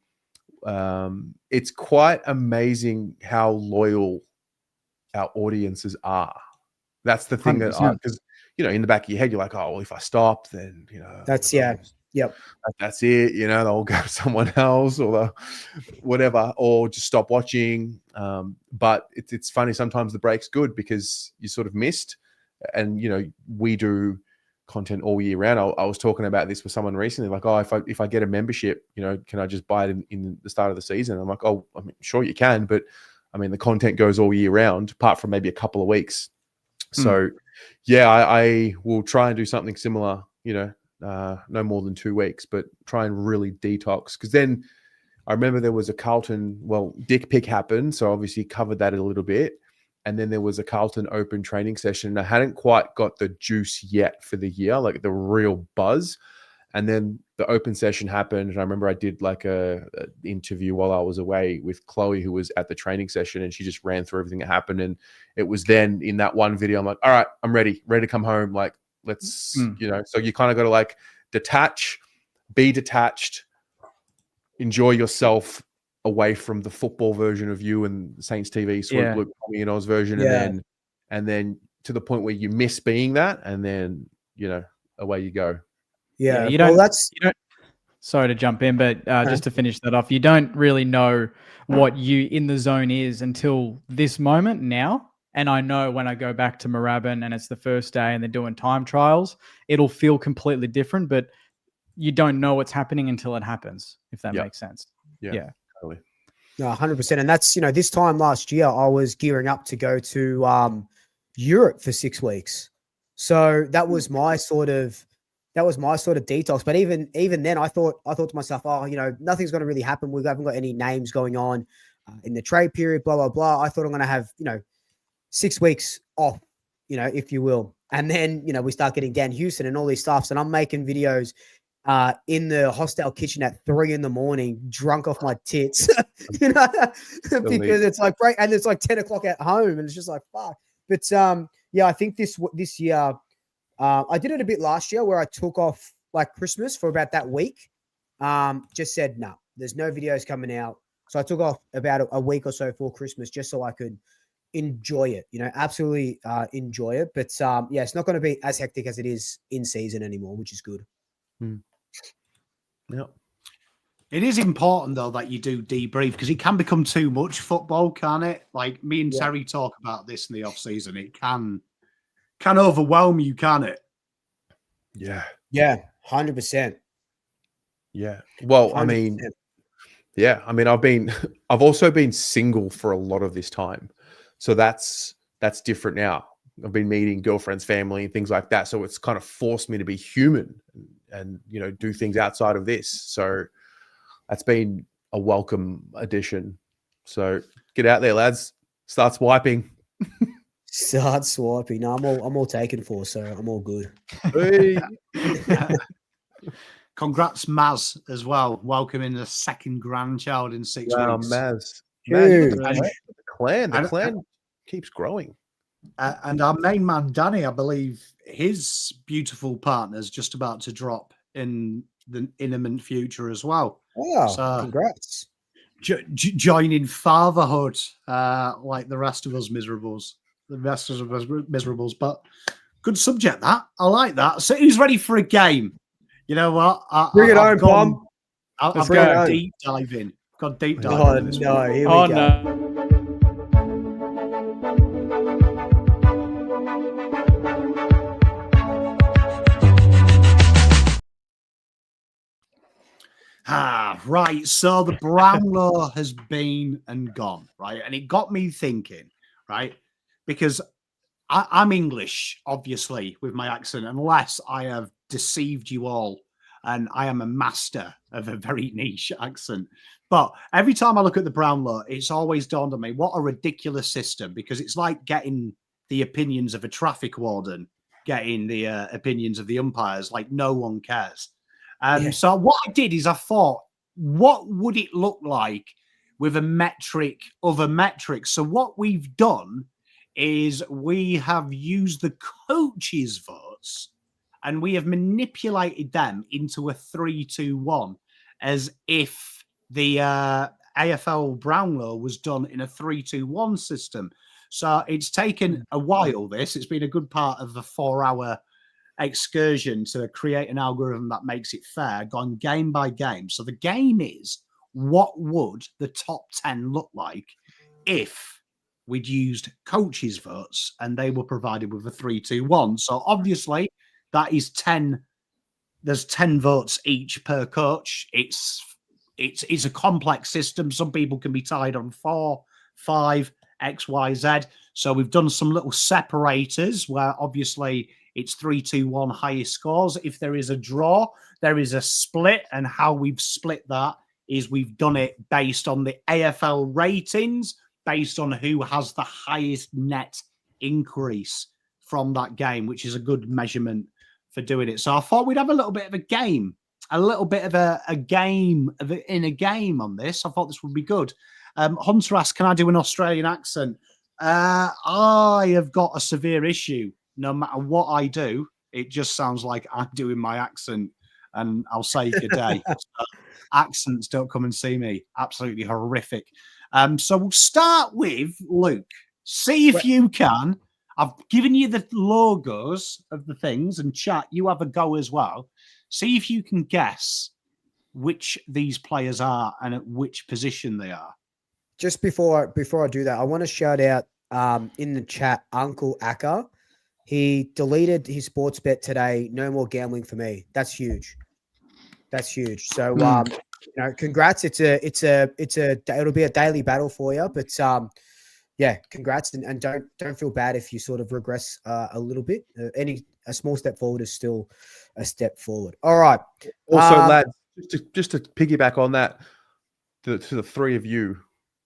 it's quite amazing how loyal our audiences are. That's the thing 100%. that because in the back of your head, you're like, oh, well, if I stop, then That's that's it. They'll go to someone else, or they'll whatever, or just stop watching. But it's funny, sometimes the break's good because you sort of missed, and we do content all year round. I was talking about this with someone recently, like, oh, if I get a membership, can I just buy it in the start of the season? I'm like, oh, I mean, sure you can, but I mean, the content goes all year round, apart from maybe a couple of weeks. So yeah, I will try and do something similar, no more than 2 weeks, but try and really detox. Because then I remember there was a Carlton, Dick Pick happened, so obviously covered that a little bit. And then there was a Carlton Open training session. And I hadn't quite got the juice yet for the year, like the real buzz. And then the open session happened. And I remember I did like a interview while I was away with Chloe, who was at the training session, and she just ran through everything that happened. And it was then in that one video, I'm like, all right, I'm ready to come home. Like, let's, so you kind of got to like detach, be detached, enjoy yourself away from the football version of you and Saints TV, sort of Luke Tommy and Oz version. And then to the point where you miss being that, and then, away you go. Yeah. You don't, sorry to jump in, but just to finish that off, you don't really know what you in the zone is until this moment now. And I know when I go back to Moorabbin and it's the first day and they're doing time trials, it'll feel completely different, but you don't know what's happening until it happens, if that makes sense. Yeah. Totally. No, 100%. And that's, this time last year, I was gearing up to go to Europe for 6 weeks. So that was my sort of detox. But even then, I thought to myself, oh, nothing's going to really happen. We haven't got any names going on in the trade period, blah, blah, blah. I thought I'm going to have, 6 weeks off, if you will. And then, we start getting Dan Houston and all these stuffs. And I'm making videos in the hostel kitchen at 3 a.m, drunk off my tits, because it's like break, and it's like 10 o'clock at home, and it's just like, fuck. But I think this year, I did it a bit last year where I took off like Christmas for about that week. Just said, no, there's no videos coming out. So I took off about a week or so for Christmas just so I could enjoy it, absolutely enjoy it. But it's not going to be as hectic as it is in season anymore, which is good. Yeah. It is important though that you do debrief, because it can become too much football, can it? Like me and Terry talk about this in the off season. It can overwhelm you, can it? Yeah, 100%. Yeah. Well, 100%. I mean, I've also been single for a lot of this time, so that's different now. I've been meeting girlfriends, family, things like that. So it's kind of forced me to be human and do things outside of this. So that's been a welcome addition. So get out there, lads. Start swiping. Start swiping. No, I'm all taken for, so I'm all good. Hey. Congrats, Maz, as well. Welcoming the second grandchild in 6 weeks. Maz. Huge. The clan keeps growing. And our main man, Danny, I believe his beautiful partner's just about to drop in the imminent future as well. Wow, so, congrats. Joining fatherhood like the rest of us miserables. the Masters of Miserables. But good subject, that. I like that. So who's ready for a game? You know what? Bring it home, Bomb. I've go. got deep diving. Got deep diving. Oh, in this no. one. Here we Oh go. no. Right. So the Brownlow has been and gone, right? And it got me thinking, right? Because I'm English, obviously, with my accent, unless I have deceived you all. And I am a master of a very niche accent. But every time I look at the Brownlow, it's always dawned on me, what a ridiculous system, because it's like getting the opinions of a traffic warden, getting the opinions of the umpires, like no one cares. Yeah. So what I did is I thought, what would it look like with a metric of a metric? So what we've done is we have used the coaches' votes and we have manipulated them into a 3-2-1, as if the AFL Brownlow was done in a 3-2-1 system. So it's taken a while, this. It's been a good part of the 4-hour excursion to create an algorithm that makes it fair, gone game by game. So the game is, what would the top 10 look like if we'd used coaches' votes and they were provided with a 3-2-1? So obviously that is 10. There's 10 votes each per coach. It's a complex system. Some people can be tied on 4, 5, X, Y, Z. So we've done some little separators where obviously it's 3-2-1 highest scores. If there is a draw, there is a split. And how we've split that is we've done it based on the AFL ratings, based on who has the highest net increase from that game, which is a good measurement for doing it. So I thought we'd have a little bit of a game, in a game on this. I thought this would be good. Hunter asked, can I do an Australian accent? I have got a severe issue. No matter what I do, it just sounds like I'm doing my accent, and I'll say good day. So accents, don't come and see me. Absolutely horrific. So we'll start with Luke. See if you can. I've given you the logos of the things, and chat, you have a go as well. See if you can guess which these players are and at which position they are. Just before I do that, I want to shout out in the chat, Uncle Akka. He deleted his sports bet today. No more gambling for me. That's huge. That's huge. So congrats. It'll be a daily battle for you. But yeah, congrats, and don't feel bad if you sort of regress a little bit. A small step forward is still a step forward. All right. Also, lads, just to piggyback on that, to the three of you,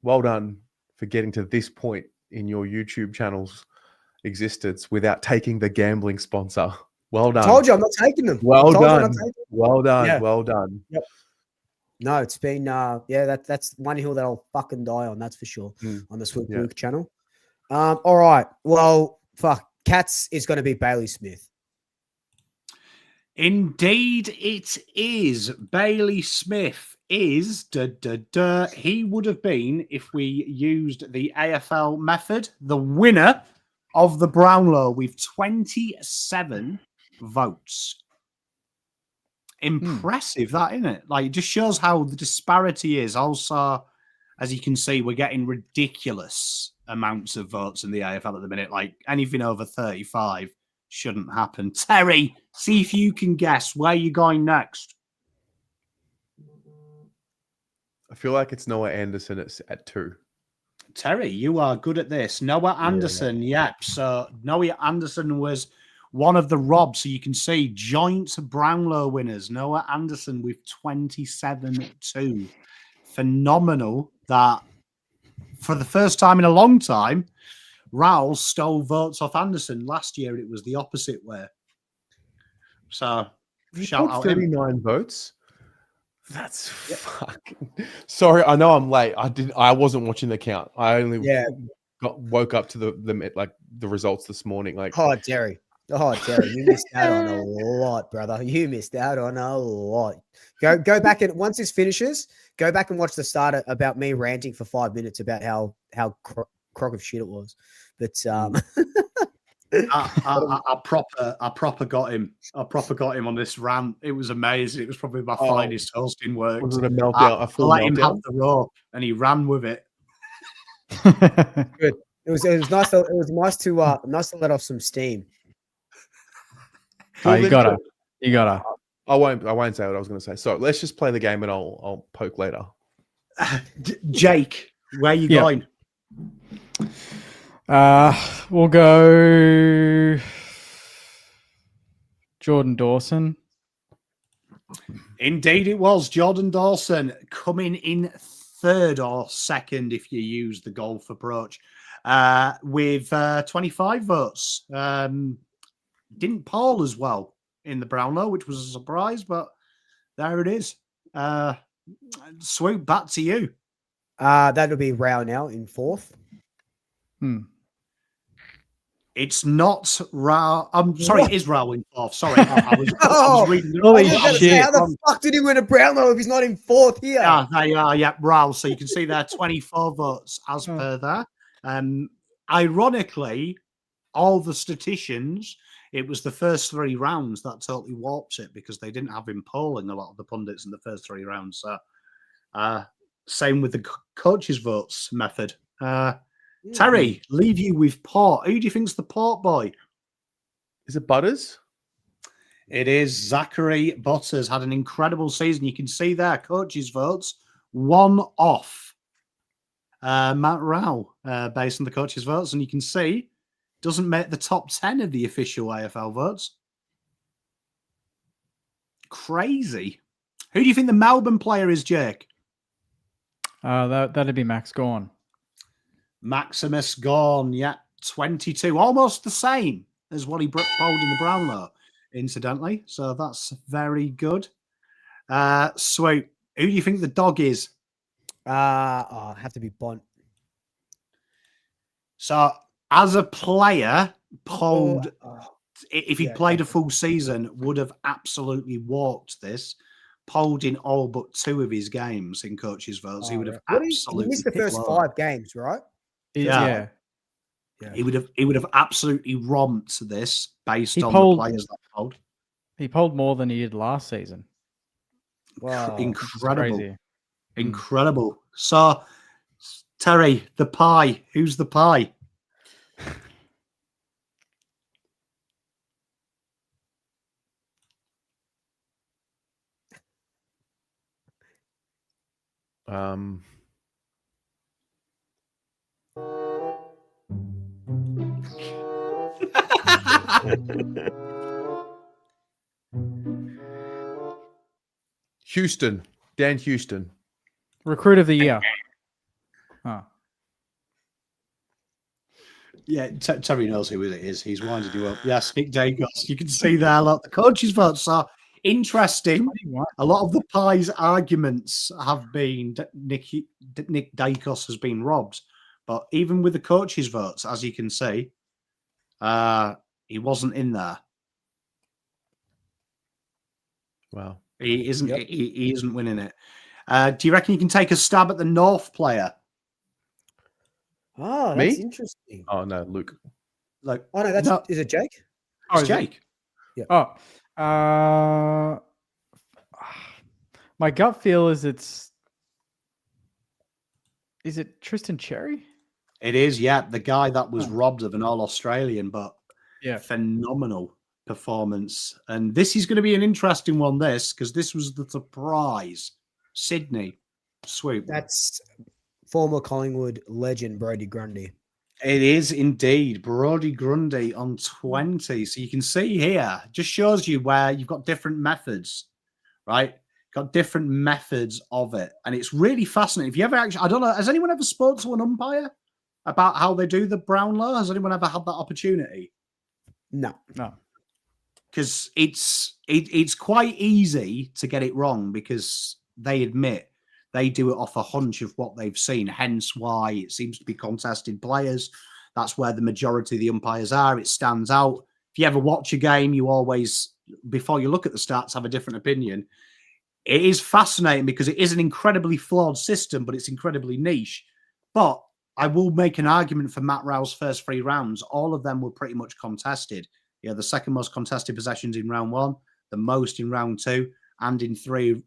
well done for getting to this point in your YouTube channel's existence without taking the gambling sponsor. Well done. Told you I'm not taking them. Well done. Well done. Yeah. Well done. Yep. No, it's been that's one hill that I'll fucking die on, that's for sure. On the Sweet Luke channel. All right. Well, Cats is going to be Bailey Smith. Indeed, it is. Bailey Smith is he would have been, if we used the AFL method, the winner of the Brownlow with 27 votes. Impressive, that, isn't it? Like, it just shows how the disparity is. Also, as you can see, we're getting ridiculous amounts of votes in the AFL at the minute. Like, anything over 35 shouldn't happen. Terry, see if you can guess where you're going next. I feel like it's Noah Anderson at 2. Terry, you are good at this. Noah Anderson, yep. So Noah Anderson was one of the Robs. So you can see joint Brownlow winners. Noah Anderson with 27-2. Phenomenal that for the first time in a long time, Raul stole votes off Anderson. Last year, it was the opposite way. So shout out 39 votes. That's fucking. Sorry, I know I'm late. I wasn't watching the count. I only woke up to the results this morning. Like, Terry, you missed out on a lot, brother. You missed out on a lot. Go back and once this finishes, go back and watch the start about me ranting for 5 minutes about how crock of shit it was. But I proper got him. I proper got him on this rant. It was amazing. It was probably my finest hosting work. Was it a meltdown? A I full let him have meltdown? the rope, and he ran with it. good. It was nice. It was nice to let off some steam. Oh, you gotta. I won't say what I was going to say. So let's just play the game, and I'll poke later. Jake, where are you going? We'll go Jordan Dawson. Indeed, it was Jordan Dawson coming in third or second if you use the golf approach with 25 votes. Didn't Paul as well in the Brownlow, which was a surprise, but there it is. Swoop, back to you. That'll be Rao now in fourth. It's not Rao. I'm sorry, it is Rao in fourth. Sorry, I was reading. Holy shit! How the fuck did he win a Brownlow if he's not in fourth here? Yeah, they are. Yeah, Rao. So you can see there 24 votes as per there. Ironically, all the statisticians, it was the first 3 rounds that totally warps it because they didn't have him polling a lot of the pundits in the first 3 rounds. So, same with the coaches' votes method. Terry, leave you with Port. Who do you think's the Port boy? Is it Butters? It is Zachary Butters. Had an incredible season. You can see there, coaches' votes, 1 off Matt Rao based on the coaches' votes. And you can see, doesn't make the top 10 of the official AFL votes. Crazy. Who do you think the Melbourne player is, Jake? That'd be Max Gawn. Maximus Gawn, yeah, 22, almost the same as what he polled in the Brownlow, incidentally. So that's very good. Swoop, who do you think the dog is? Have to be Bont. So as a player, polled, if he played a full season, would have absolutely walked this. Polled in all but 2 of his games in coaches' votes. He would have absolutely he missed the first 5 games, right? Yeah. He would have absolutely romped this based on the players that polled. He polled more than he did last season. Wow. Incredible. Incredible. So, Terry, the pie. Who's the pie? Houston. Dan Houston. Recruit of the year. Yeah, Terry knows who it is. He's winded you up. Yes, Nick Dacos. You can see there, look, the coaches' votes are interesting. A lot of the pie's arguments have been Nick Dacos has been robbed. But even with the coaches' votes, as you can see, he wasn't in there. Wow. He isn't. Yep. He isn't winning it. Do you reckon you can take a stab at the North player? Oh, that's interesting. Oh no, Luke. Like, is it Jake? It's Jake. Yeah. My gut feel is is it Tristan Cherry? It is, yeah. The guy that was robbed of an All-Australian, but phenomenal performance. And this is going to be an interesting one, because this was the surprise. Sydney, Swoop. That's former Collingwood legend Brodie Grundy. It is indeed. Brodie Grundy on 20. So you can see here, just shows you where you've got different methods, right? Got different methods of it. And it's really fascinating. If you ever actually, I don't know, has anyone ever spoke to an umpire about how they do the Brownlow? Has anyone ever had that opportunity? No. Because it's quite easy to get it wrong because they admit they do it off a hunch of what they've seen, hence why it seems to be contested players. That's where the majority of the umpires are. It stands out. If you ever watch a game, you always, before you look at the stats, have a different opinion. It is fascinating because it is an incredibly flawed system, but it's incredibly niche. But I will make an argument for Matt Rowe's first 3 rounds. All of them were pretty much contested. Yeah, the second most contested possessions in round 1, the most in round 2, and in 3.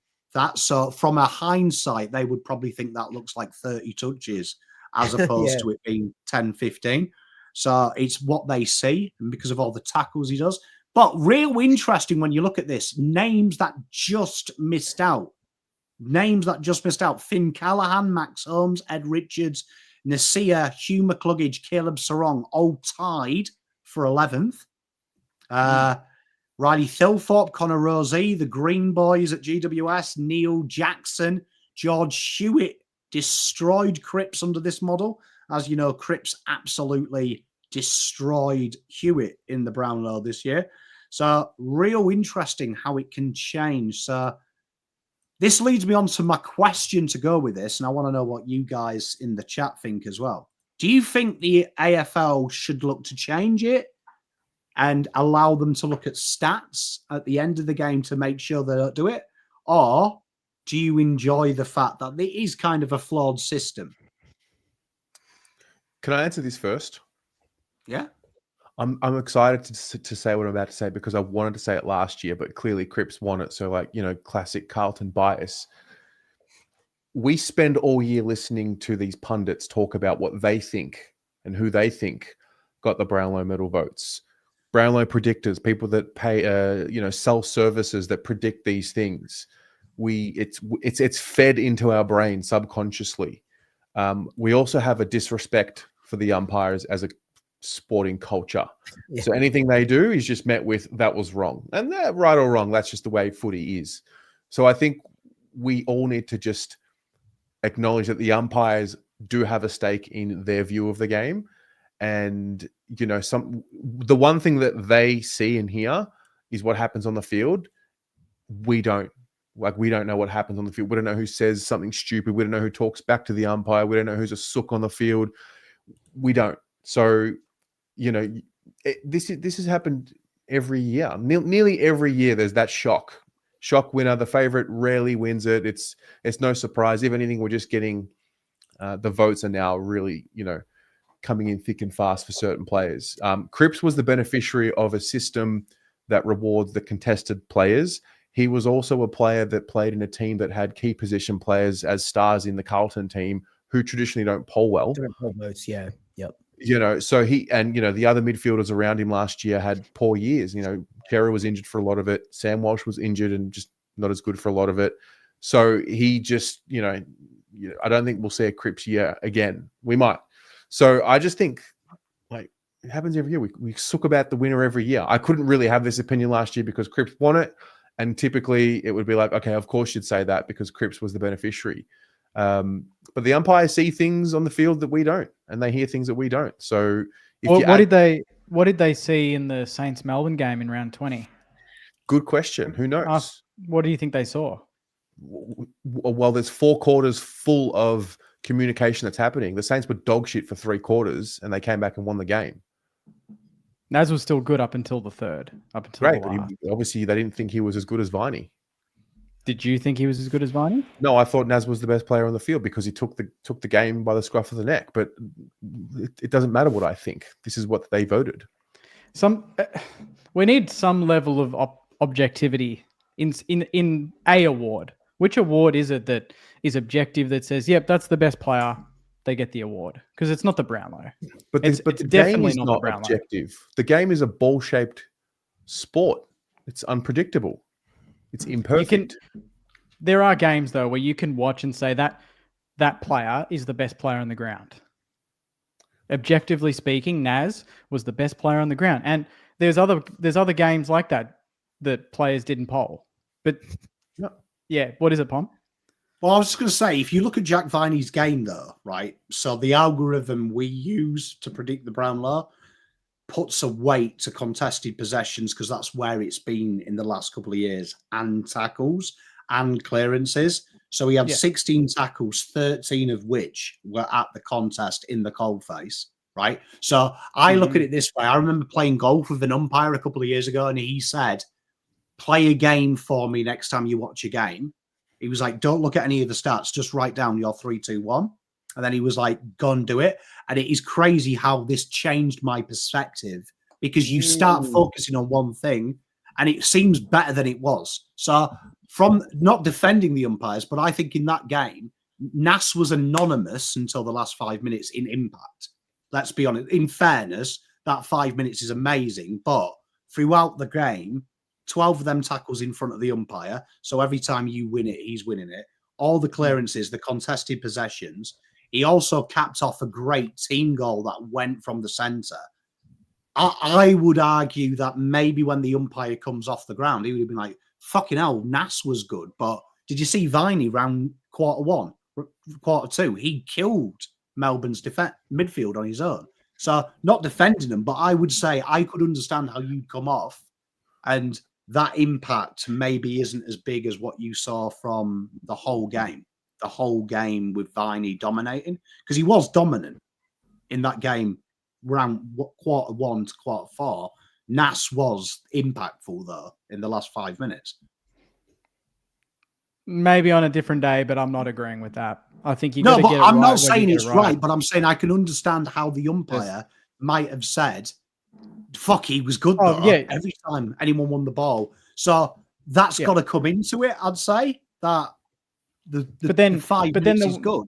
So from a hindsight, they would probably think that looks like 30 touches as opposed to it being 10, 15. So it's what they see, and because of all the tackles he does. But real interesting when you look at this, names that just missed out. Finn Callahan, Max Holmes, Ed Richards, Nasir, Hugh McCluggage, Caleb Sarong, all tied for 11th. Riley Thilthorpe, Connor Rosie, the Green Boys at GWS, Neil Jackson, George Hewitt destroyed Cripps under this model. As you know, Cripps absolutely destroyed Hewitt in the Brownlow this year. So real interesting how it can change. So this leads me on to my question to go with this, and I want to know what you guys in the chat think as well. Do you think the AFL should look to change it and allow them to look at stats at the end of the game to make sure they don't do it? Or do you enjoy the fact that it is kind of a flawed system? Can I answer this first? Yeah. I'm excited to say what I'm about to say because I wanted to say it last year, but clearly Cripps won it. So, like, you know, classic Carlton bias. We spend all year listening to these pundits talk about what they think and who they think got the Brownlow Medal votes. Brownlow predictors, people that pay, sell services that predict these things. It's fed into our brain subconsciously. We also have a disrespect for the umpires as a sporting culture. Yeah. So anything they do is just met with that was wrong. And that, right or wrong, that's just the way footy is. So I think we all need to just acknowledge that the umpires do have a stake in their view of the game. And, you know, the one thing that they see and hear is what happens on the field. We don't know what happens on the field. We don't know who says something stupid. We don't know who talks back to the umpire. We don't know who's a sook on the field. We don't. So, you know, this has happened every year. Nearly every year there's that shock winner. The favorite rarely wins it. It's no surprise. If anything, we're just getting the votes are now really, you know, coming in thick and fast for certain players. Cripps was the beneficiary of a system that rewards the contested players. He was also a player that played in a team that had key position players as stars in the Carlton team who traditionally don't poll well. Don't poll votes, yeah. Yep. You know, so the other midfielders around him last year had poor years. You know, Kerry was injured for a lot of it. Sam Walsh was injured and just not as good for a lot of it. So he just, I don't think we'll see a Cripps year again. We might. So I just think, like, it happens every year. We sook about the winner every year. I couldn't really have this opinion last year because Cripps won it. And typically it would be like, okay, of course you'd say that because Cripps was the beneficiary. But the umpires see things on the field that we don't, and they hear things that we don't. So what did they see in the Saints Melbourne game in round 20? Good question. Who knows? What do you think they saw? Well, there's 4 quarters full of communication that's happening. The Saints were dog shit for 3 quarters, and they came back and won the game. Naz was still good up until the third. Great, but obviously they didn't think he was as good as Viney. Did you think he was as good as Viney? No, I thought Naz was the best player on the field because he took the game by the scruff of the neck. But it doesn't matter what I think. This is what they voted. We need some level of objectivity in a award. Which award is it that is objective that says, yep, that's the best player, they get the award? Because it's not the Brownlow. But the game is not objective. The game is a ball-shaped sport. It's unpredictable. It's imperfect. There are games, though, where you can watch and say that player is the best player on the ground. Objectively speaking, Naz was the best player on the ground. And there's other games like that players didn't poll. But yeah, what is it, Pom? Well, I was just going to say, if you look at Jack Viney's game, though, right? So the algorithm we use to predict the Brownlow puts a weight to contested possessions because that's where it's been in the last couple of years, and tackles and clearances. So he had 16 tackles, 13 of which were at the contest in the coalface, right? So I look at it this way. I remember playing golf with an umpire a couple of years ago, and he said, play a game for me next time you watch a game. He was like, don't look at any of the stats. Just write down your 3, 2, 1. And then he was like, go and do it. And it is crazy how this changed my perspective, because you start focusing on one thing and it seems better than it was. So from not defending the umpires, but I think in that game, Nas was anonymous until the last 5 minutes in impact. Let's be honest. In fairness, that 5 minutes is amazing, but throughout the game, 12 of them tackles in front of the umpire. So every time you win it, he's winning it. All the clearances, the contested possessions. He also capped off a great team goal that went from the centre. I would argue that maybe when the umpire comes off the ground, he would have been like, fucking hell, Nas was good. But did you see Viney round quarter 1, quarter 2? He killed Melbourne's midfield on his own. So not defending them, but I would say I could understand how you'd come off, and that impact maybe isn't as big as what you saw from the whole game. The whole game with Viney dominating, because he was dominant in that game round quarter 1 to quarter 4. Nas was impactful though in the last 5 minutes. Maybe on a different day, but I'm not agreeing with that. I think you. No, but get it I'm right not saying it's right. right, but I'm saying I can understand how the umpire might have said, "Fuck, he was good though." Yeah. Every time anyone won the ball, so that's got to come into it. I'd say that the 5 minutes is good.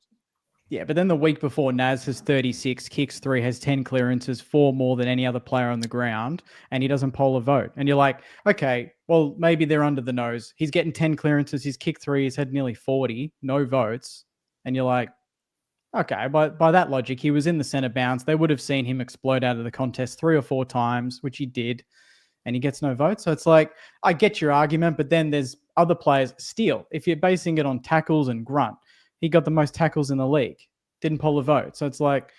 Yeah, but then the week before, Naz has 36, kicks 3, has 10 clearances, 4 more than any other player on the ground, and he doesn't poll a vote. And you're like, okay, well, maybe they're under the nose. He's getting 10 clearances, he's kicked 3, he's had nearly 40, no votes. And you're like, okay, by that logic, he was in the centre bounce. They would have seen him explode out of the contest 3 or 4 times, which he did, and he gets no votes. So it's like, I get your argument, but then there's other players. Steele, if you're basing it on tackles and grunt, he got the most tackles in the league, didn't poll a vote. So it's like,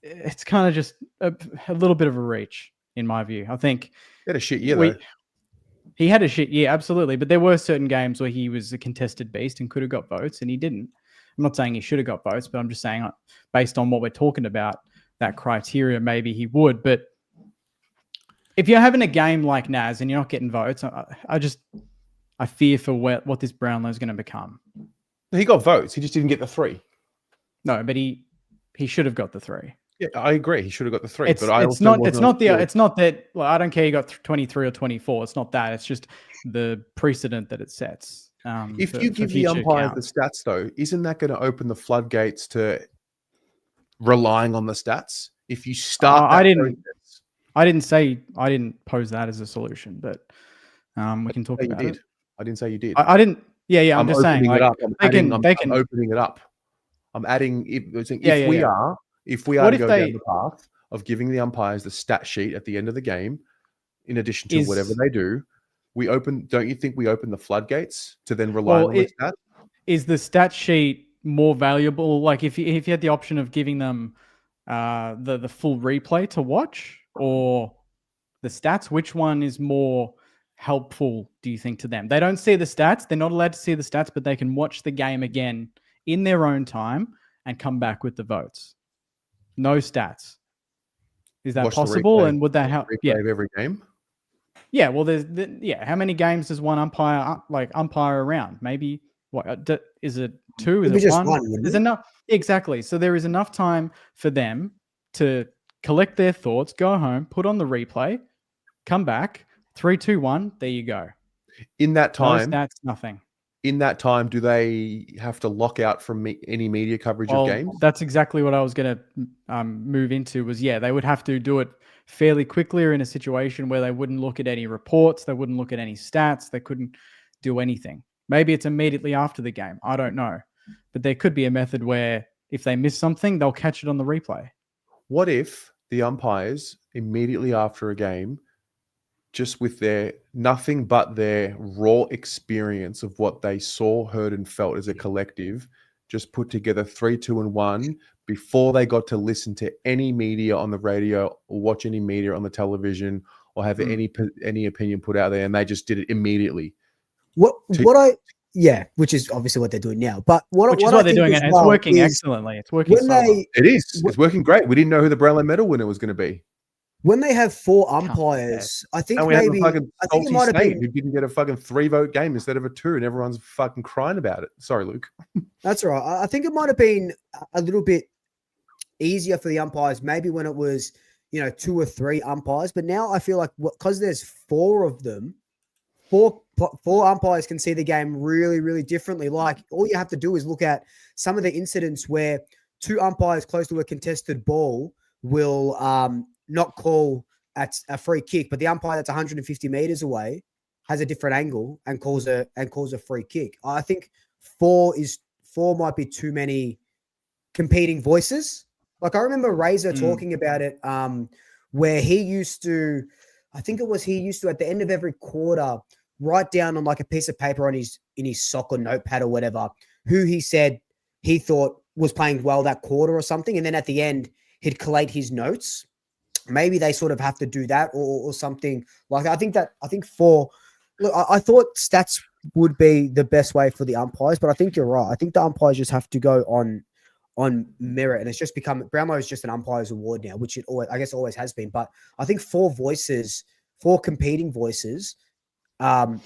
it's kind of just a little bit of a reach, in my view. I think he had a shit year, though. He had a shit year, absolutely. But there were certain games where he was a contested beast and could have got votes, and he didn't. I'm not saying he should have got votes, but I'm just saying based on what we're talking about, that criteria, maybe he would. But if you're having a game like Naz and you're not getting votes, I fear for what this Brownlow is going to become. He got votes. He just didn't get the 3. No, but he should have got the 3. Yeah, I agree. He should have got the 3. It's not that. Well, I don't care. He got 23 or 24. It's not that. It's just the precedent that it sets. If you give the umpires the stats, though, isn't that going to open the floodgates to relying on the stats? If you start, I didn't pose that as a solution, but we can talk about it. I didn't say you did. I didn't. Yeah. I'm just saying. Like, I'm opening it up. I'm adding. If we are to go down the path of giving the umpires the stat sheet at the end of the game, in addition to whatever they do, don't you think we open the floodgates to then rely on the stat? Is the stat sheet more valuable? Like if you had the option of giving them the full replay to watch or the stats, which one is more helpful, do you think, to them? They don't see the stats. They're not allowed to see the stats, but they can watch the game again in their own time and come back with the votes. No stats. Is that possible? And would that help? Replay of every game? Yeah, well, how many games does one umpire around? Maybe is it 2? Is it just 1? There's enough. Exactly. So there is enough time for them to collect their thoughts, go home, put on the replay, come back, 3, 2, 1. There you go. In that time, no stats, nothing. In that time, do they have to lock out from any media coverage of games? That's exactly what I was going to move into. They would have to do it fairly quickly, or in a situation where they wouldn't look at any reports, they wouldn't look at any stats, they couldn't do anything. Maybe it's immediately after the game. I don't know. But there could be a method where if they miss something, they'll catch it on the replay. What if the umpires immediately after a game, just with their nothing but their raw experience of what they saw, heard, and felt as a collective, just put together 3, 2, and 1 before they got to listen to any media on the radio or watch any media on the television or have any opinion put out there, and they just did it immediately? Which is obviously what they're doing now. But what they're doing, and it's working excellently. It's working. It's working great. We didn't know who the Brownlow Medal winner was going to be. When they have 4 umpires, I think maybe it might have been who didn't get a fucking 3-vote game instead of a 2, and everyone's fucking crying about it. Sorry, Luke. That's all right. I think it might have been a little bit easier for the umpires, maybe when it was, 2 or 3 umpires. But now I feel like because there's 4 of them, four umpires can see the game really, really differently. Like all you have to do is look at some of the incidents where 2 umpires close to a contested ball will not call at a free kick, but the umpire that's 150 meters away has a different angle and calls a free kick. I think 4 might be too many competing voices. Like I remember Razor talking about it, where he used to at the end of every quarter write down on like a piece of paper in his sock or notepad or whatever who he said he thought was playing well that quarter or something, and then at the end he'd collate his notes. Maybe they sort of have to do that or something like that. I think 4. Look, I thought stats would be the best way for the umpires, but I think you're right. I think the umpires just have to go on merit, and it's just become Brownlow is just an umpire's award now, which it always has been. But I think 4 competing voices, and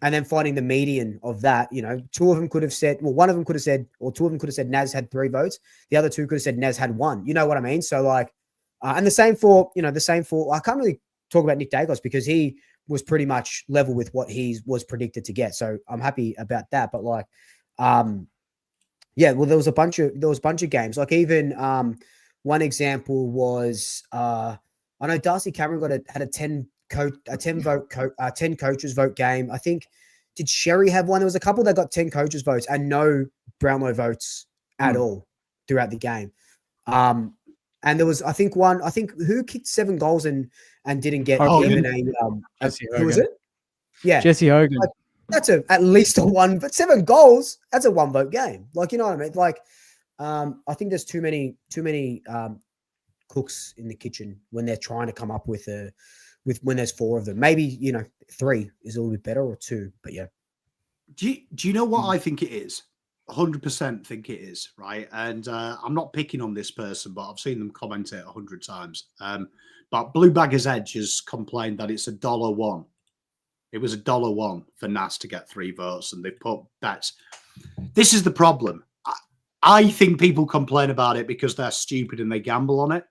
then finding the median of that. 2 of them could have said, well, one of them could have said, or 2 of them could have said Naz had 3 votes. The other 2 could have said Naz had 1. You know what I mean? So like, and the same for I can't really talk about Nick Dagos because he was pretty much level with what he was predicted to get. So I'm happy about that. But like, yeah, well, there was a bunch of games. Like even one example was I know Darcy Cameron had a 10 coaches vote game. I think did Sherry have one? There was a couple that got 10 coaches votes and no Brownlow votes at all throughout the game. And there was I think who kicked 7 goals and didn't get even a who was it? Yeah, Jesse Hogan. Like, that's at least a 1, but 7 goals, that's a 1 vote game. Like, you know what I mean? Like, I think there's too many cooks in the kitchen when they're trying to come up with when there's 4 of them. Maybe, 3 is a little bit better or 2, but yeah. Do you know what I think it is? 100% think it is, right? And I'm not picking on this person, but I've seen them comment it 100 times. But Blue Baggers Edge has complained that it's $1. It was $1 for Nas to get 3 votes, and they put bets. This is the problem. I think people complain about it because they're stupid and they gamble on it,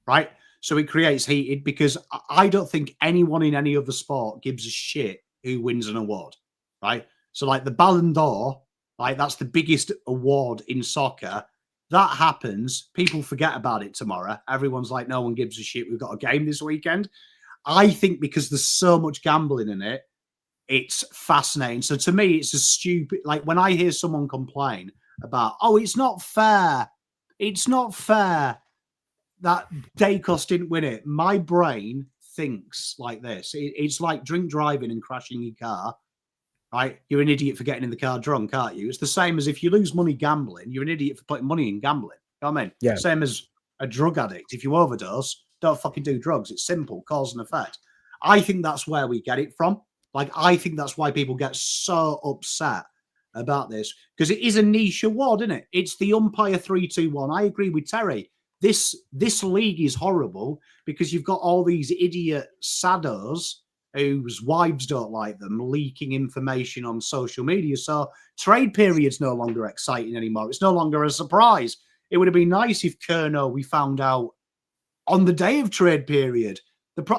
right? So it creates heated because I don't think anyone in any other sport gives a shit who wins an award, right? So like the Ballon d'Or, like that's the biggest award in soccer. That happens. People forget about it tomorrow. Everyone's like, no one gives a shit. We've got a game this weekend. I think because there's so much gambling in it, it's fascinating. So to me, it's a stupid, like when I hear someone complain about, oh, it's not fair that Dacos didn't win it. My brain thinks like this. It's like drink driving and crashing your car, right? You're an idiot for getting in the car drunk, aren't you? It's the same as if you lose money gambling, you're an idiot for putting money in gambling. You know what I mean? Yeah. Same as a drug addict. If you overdose, don't fucking do drugs. It's simple, cause and effect. I think that's where we get it from. Like, I think that's why people get so upset about this, because it is a niche award, isn't it? It's the umpire 3-2-1. I agree with Terry. This league is horrible because you've got all these idiot saddos whose wives don't like them leaking information on social media. So trade period's no longer exciting anymore. It's no longer a surprise. It would have been nice if Kerno, we found out on the day of trade period.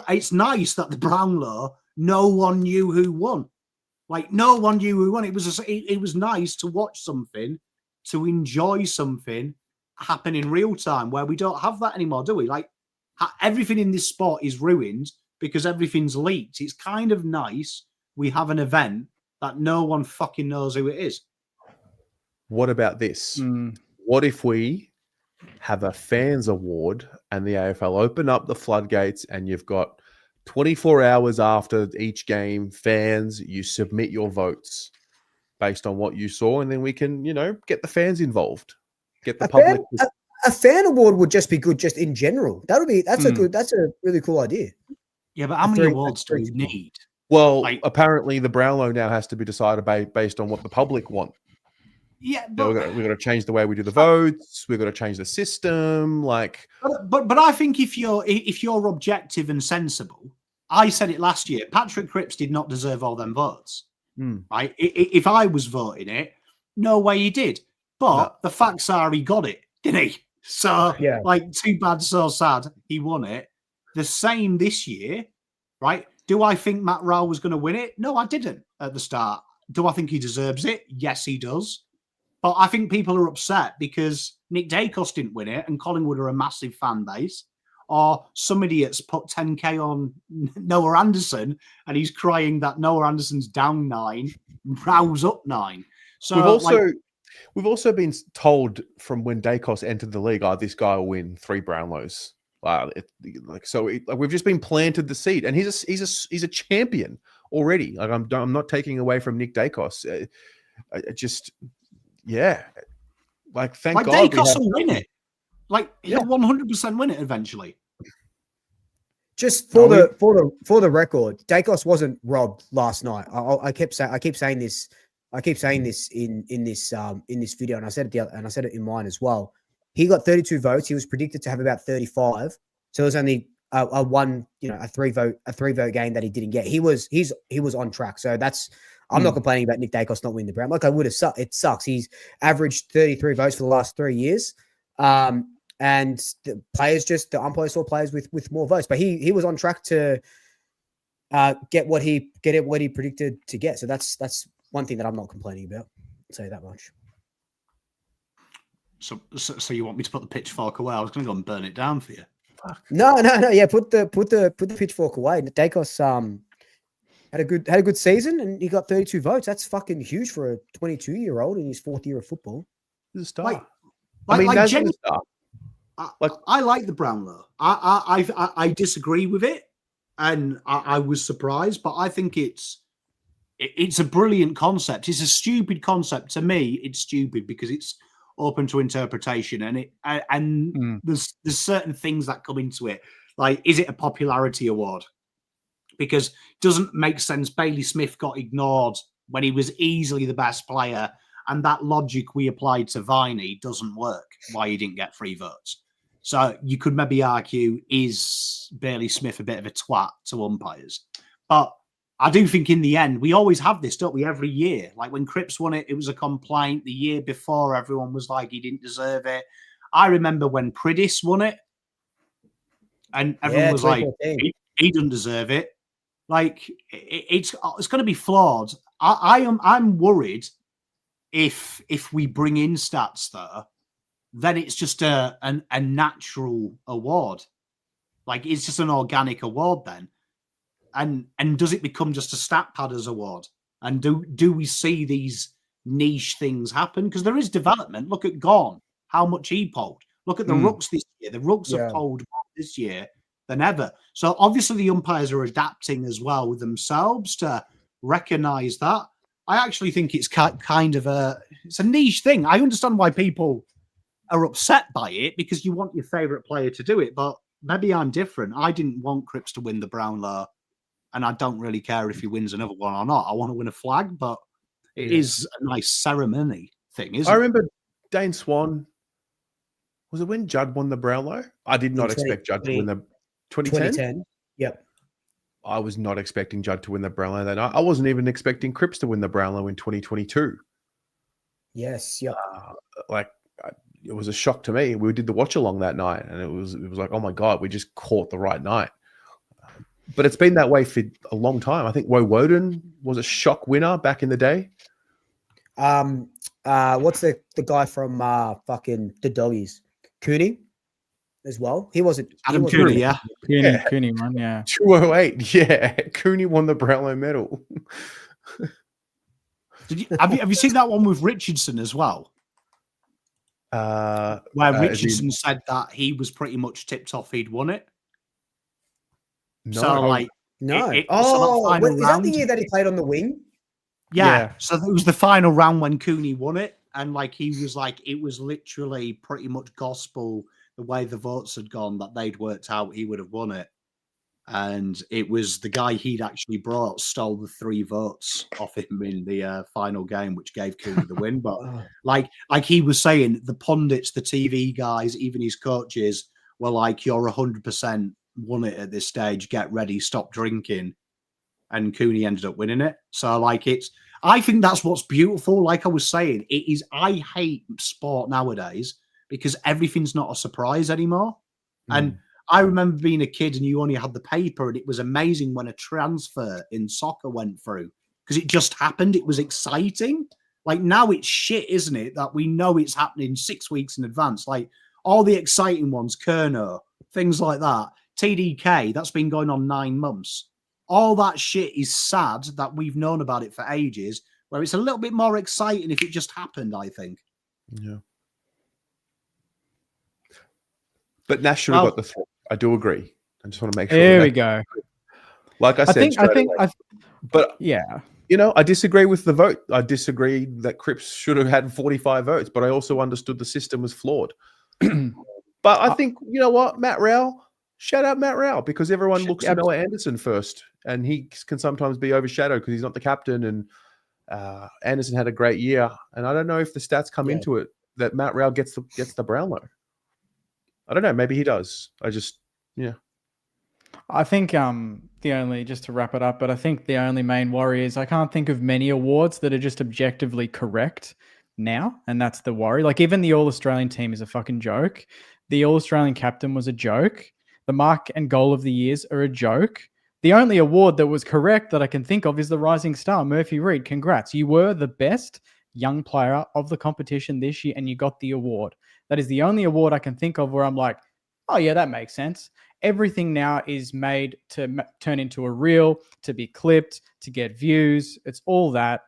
It's nice that the Brownlow, no one knew who won. Like, no one knew who won. It was nice to watch something, to enjoy something happen in real time, where we don't have that anymore, do we? Like, everything in this sport is ruined because everything's leaked. It's kind of nice we have an event that no one fucking knows who it is. What about this? What if we have a fans award and the AFL open up the floodgates and you've got 24 hours after each game, fans, you submit your votes based on what you saw, and then we can, get the fans involved, get the public. A fan award would just be good, just in general. That's a really cool idea. Yeah, but how many awards do we need? Well, apparently the Brownlow now has to be decided based on what the public want. Yeah, but we've got to change the way we do the votes. We've got to change the system. But I think if you're objective and sensible, I said it last year. Patrick Cripps did not deserve all them votes. Right? If I was voting it, No way he did. But No. the facts are he got it, didn't he? So, Yeah. like, too bad, so sad. He won it. The same this year, right? Do I think Matt Rowell was going to win it? No, I didn't at the start. Do I think he deserves it? Yes, he does. But I think people are upset because Nick Dacos didn't win it and Collingwood are a massive fan base. Or some idiots put 10K on Noah Anderson and he's crying that Noah Anderson's down 9, Rowell's up 9. So we've also been told from when Dacos entered the league, this guy will win 3 Brownlows. We've just been planted the seed, and he's a champion already. Like I'm not taking away from Nick Dacos. Thank God. Dacos will win it. Like he'll 100% win it eventually. Just for the record, Dacos wasn't robbed last night. I keep saying this in this video, and I said it in mine as well. He got 32 votes. He was predicted to have about 35. So it was only a three vote game that he didn't get. He was on track. So I'm not complaining about Nick Dacos not winning the Brown. Like I would have it sucks. He's averaged 33 votes for the last 3 years. And the umpires saw players with more votes, but he was on track to get what he predicted to get. So that's one thing that I'm not complaining about. I'll say that much. So you want me to put the pitchfork away? I was going to go and burn it down for you. Fuck. No. Yeah, put the pitchfork away. Dacos had a good season and he got 32 votes. That's fucking huge for a 22-year-old in his 4th year of football. He's a star. I like the Brownlow. I disagree with it, and I was surprised, but I think it's a brilliant concept. It's a stupid concept to me. It's stupid because it's open to interpretation, and there's certain things that come into it. Like, is it a popularity award? Because it doesn't make sense. Bailey Smith got ignored when he was easily the best player, and that logic we applied to Viney doesn't work. Why he didn't get 3 votes? So you could maybe argue, is Bailey Smith a bit of a twat to umpires? But I do think in the end, we always have this, don't we, every year? Like when Cripps won it, it was a complaint. The year before, everyone was like, he didn't deserve it. I remember when Pridis won it, and everyone was like, he doesn't deserve it. Like, it's going to be flawed. I'm worried if we bring in stats there, then it's just a natural award. Like, it's just an organic award then. And does it become just a stat padders award? And do we see these niche things happen? Because there is development. Look at Gorn, how much he polled. Look at the Rooks this year. The Rooks have polled more this year than ever. So obviously the umpires are adapting as well with themselves to recognize that. I actually think it's kind of a niche thing. I understand why people are upset by it because you want your favorite player to do it, but maybe I'm different. I didn't want Cripps to win the Brownlow, and I don't really care if he wins another one or not. I want to win a flag, but it is a nice ceremony thing, isn't it? I remember Dane Swan. Was it when Judd won the Brownlow? I did not expect Judd to win the 2010. Yep. I was not expecting Judd to win the Brownlow that night. I wasn't even expecting Cripps to win the Brownlow in 2022. Yes. Yep. It was a shock to me. We did the watch along that night, and it was like, oh my God, we just caught the right night. But it's been that way for a long time. I think Woden was a shock winner back in the day. What's the guy from fucking the Doggies? Cooney as well. He wasn't Adam Cooney, yeah. Cooney won, yeah. 208, yeah. Cooney won the Brownlow medal. Have you seen that one with Richardson as well? Where Richardson said that he was pretty much tipped off he'd won it. No. So, like, no. Is that the year that he played on the wing? Yeah. So it was the final round when Cooney won it. And like, he was like, it was literally pretty much gospel the way the votes had gone that they'd worked out he would have won it. And it was the guy he'd actually brought stole the 3 votes off him in the final game, which gave Cooney the win. But like he was saying, the pundits, the TV guys, even his coaches were like, you're 100% won it at this stage. Get ready, stop drinking. And Cooney ended up winning it. So like I think that's what's beautiful. Like I was saying, it is. I hate sport nowadays because everything's not a surprise anymore. And I remember being a kid and you only had the paper, and it was amazing when a transfer in soccer went through because it just happened. It was exciting. Like now it's shit, isn't it? That we know it's happening 6 weeks in advance. Like all the exciting ones, Kerno, things like that. TDK, that's been going on 9 months. All that shit is sad that we've known about it for ages, where it's a little bit more exciting if it just happened, I think. Yeah. But Nash should have got the throw. I do agree. I just want to make sure. There we go. Like I said, but yeah. You know, I disagree with the vote. I disagree that Cripps should have had 45 votes, but I also understood the system was flawed. But I think, you know what, Matt Rowell, shout out Matt Rowell, because everyone looks at Noah Anderson first, and he can sometimes be overshadowed because he's not the captain, and Anderson had a great year. And I don't know if the stats come into it that Matt Rowell gets the Brownlow. I don't know. Maybe he does. I think just to wrap it up, but I think the only main worry is I can't think of many awards that are just objectively correct now, and that's the worry. Like even the All-Australian team is a fucking joke. The All-Australian captain was a joke. The mark and goal of the years are a joke. The only award that was correct that I can think of is the Rising Star, Murphy Reed. Congrats. You were the best young player of the competition this year, and you got the award. That is the only award I can think of where I'm like, oh yeah, that makes sense. Everything now is made to turn into a reel, to be clipped, to get views. It's all that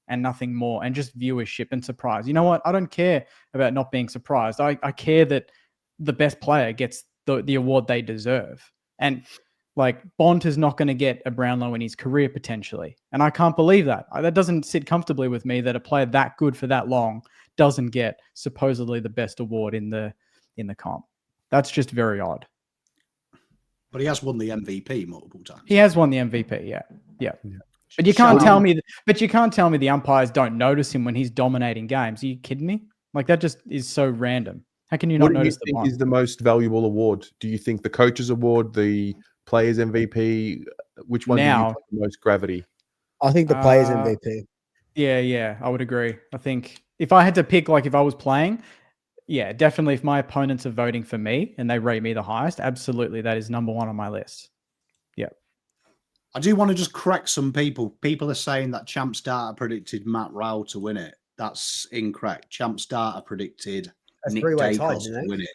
and nothing more, and just viewership and surprise. You know what? I don't care about not being surprised. I care that the best player gets the award they deserve. And like Bond is not going to get a Brownlow in his career potentially. And I can't believe that. That doesn't sit comfortably with me that a player that good for that long doesn't get supposedly the best award in the comp. That's just very odd. But he has won the MVP multiple times. He has won the MVP, yeah. But you can't tell me. But you can't tell me the umpires don't notice him when he's dominating games. Are you kidding me? Like that just is so random. How can you not notice the one? What do you think is the most valuable award? Do you think the coaches award, the players MVP? Which one do you think the most gravity? I think the players MVP. Yeah, I would agree. I think if I had to pick, like if I was playing, yeah, definitely. If my opponents are voting for me and they rate me the highest, absolutely, that is number one on my list. Yeah. I do want to just correct some people. People are saying that Champs Data predicted Matt Rowell to win it. That's incorrect. Champs Data predicted Nick Dacos to win it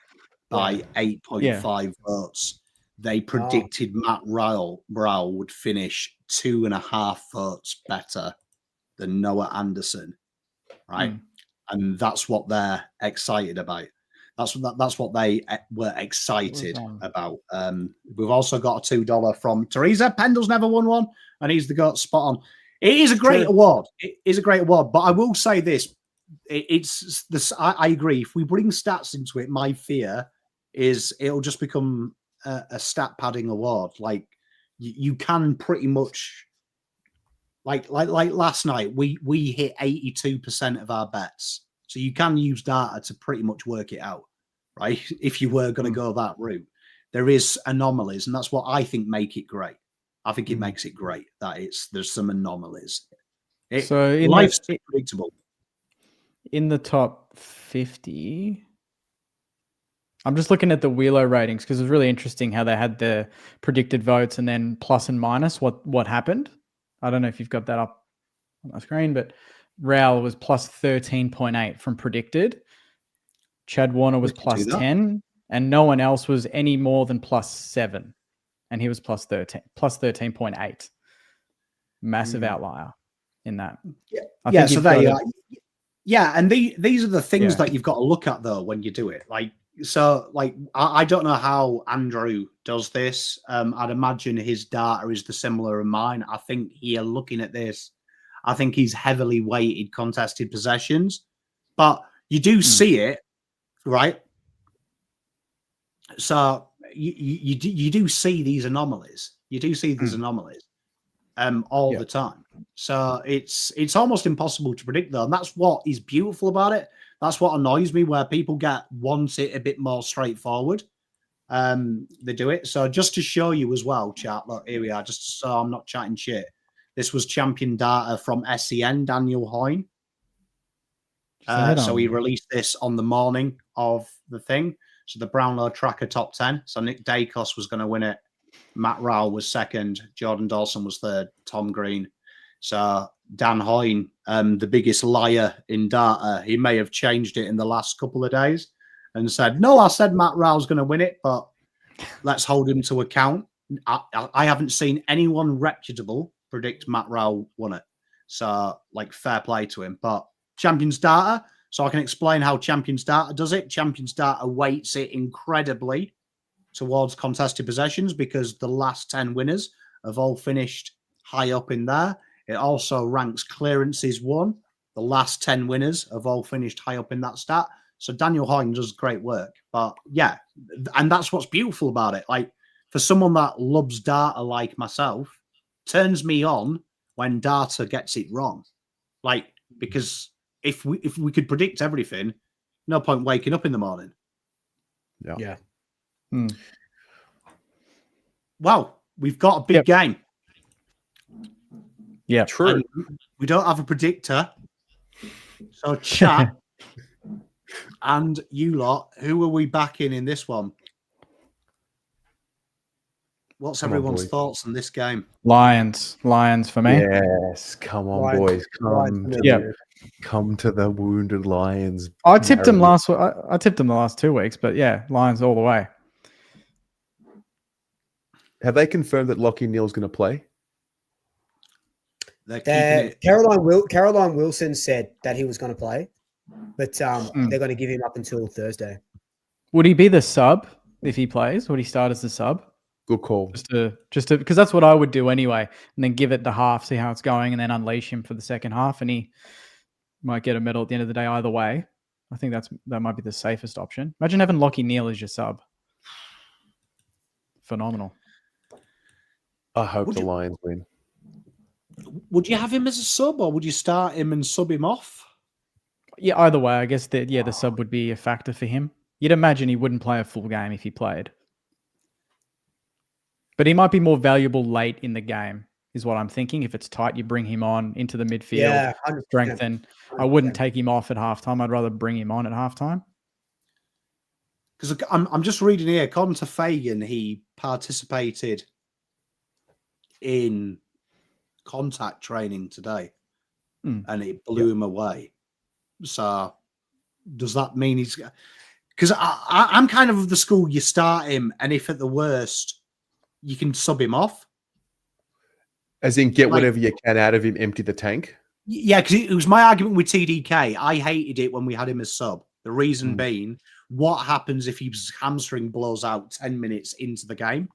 by 8.5 votes. They predicted Matt Rowell would finish 2.5 votes better than Noah Anderson, right? And that's what they're excited about. That's what they were excited about. We've also got a $2 from Teresa. Pendle's never won one, and he's the goat. Spot on. It is a great award. It is a great award. But I will say this: it's this. I agree. If we bring stats into it, my fear is it'll just become a stat padding award. Like you can pretty much. Like last night, we hit 82% of our bets. So you can use data to pretty much work it out, right? If you were going to go that route. There is anomalies, and that's what I think make it great. I think it makes it great that there's some anomalies. Life's predictable. In the top 50, I'm just looking at the Wheelo ratings because it was really interesting how they had the predicted votes and then plus and minus what happened. I don't know if you've got that up on my screen, but Rowell was plus 13.8 from predicted. Chad Warner was plus 10, and no one else was any more than plus 7, and he was plus 13.8. Massive outlier in that. Yeah, so there you are. Yeah, and these are the things that you've got to look at though when you do it. I don't know how Andrew does this. I'd imagine his data is the similar in mine. I think here looking at this, I think he's heavily weighted contested possessions, but you do see it, right? So you do see these anomalies. You do see these anomalies all the time. So it's almost impossible to predict though, and that's what is beautiful about it. That's what annoys me, where people want it a bit more straightforward. They do it. So just to show you as well, chat, look, here we are, just so I'm not chatting shit. This was champion data from SEN, Daniel Hoyne. Sad So on he you. released this on the morning of the thing. So the Brownlow Tracker top 10. So Nick Dacos was going to win it. Matt Rowell was second. Jordan Dawson was third. Tom Green. So Dan Hoyne, the biggest liar in data, he may have changed it in the last couple of days and said, no, I said Matt Rowell's going to win it, but let's hold him to account. I haven't seen anyone reputable predict Matt Rowell won it. So, like, fair play to him. But Champions Data, so I can explain how Champions Data does it. Champions Data weights it incredibly towards contested possessions because the last 10 winners have all finished high up in there. It also ranks clearances won. The last 10 winners have all finished high up in that stat. So Daniel Hoyne does great work. But yeah, and that's what's beautiful about it. Like, for someone that loves data like myself, turns me on when data gets it wrong. Like, because if we could predict everything, no point waking up in the morning. Yeah. Wow, we've got a big game. Yeah, True. And we don't have a predictor. So chat and you lot, who are we backing in this one? What's Come on, everyone's boys. thoughts on this game? Lions for me. Yes, come on, Lions- boys. Lions for me. Yeah. Come to the wounded Lions. I tipped them Marry. I tipped them the last 2 weeks, but yeah, Lions all the way. Have they confirmed that Lockie Neal's going to play? They're keeping it. Caroline Wilson said that he was going to play, but they're going to give him up until Thursday. Would he be the sub if he plays? Would he start as the sub? Good call. Just to because that's what I would do anyway, and then give it the half, see how it's going, and then unleash him for the second half, and he might get a medal at the end of the day either way. I think that might be the safest option. Imagine having Lockie Neal as your sub. Phenomenal. I hope Would the you- Lions win. Would you have him as a sub or would you start him and sub him off? Yeah, either way, I guess the sub would be a factor for him. You'd imagine he wouldn't play a full game if he played. But he might be more valuable late in the game, is what I'm thinking. If it's tight, you bring him on into the midfield, Yeah, 100%. strengthen. I wouldn't take him off at halftime. I'd rather bring him on at halftime. Because I'm just reading here, according to Fagan, he participated in contact training today and it blew him away. So does that mean he's... Because I'm kind of the school, you start him and if at the worst, you can sub him off. As in, get Like- whatever you can out of him, empty the tank. Yeah, because it was my argument with TDK. I hated it when we had him as sub. The reason being, what happens if his hamstring blows out 10 minutes into the game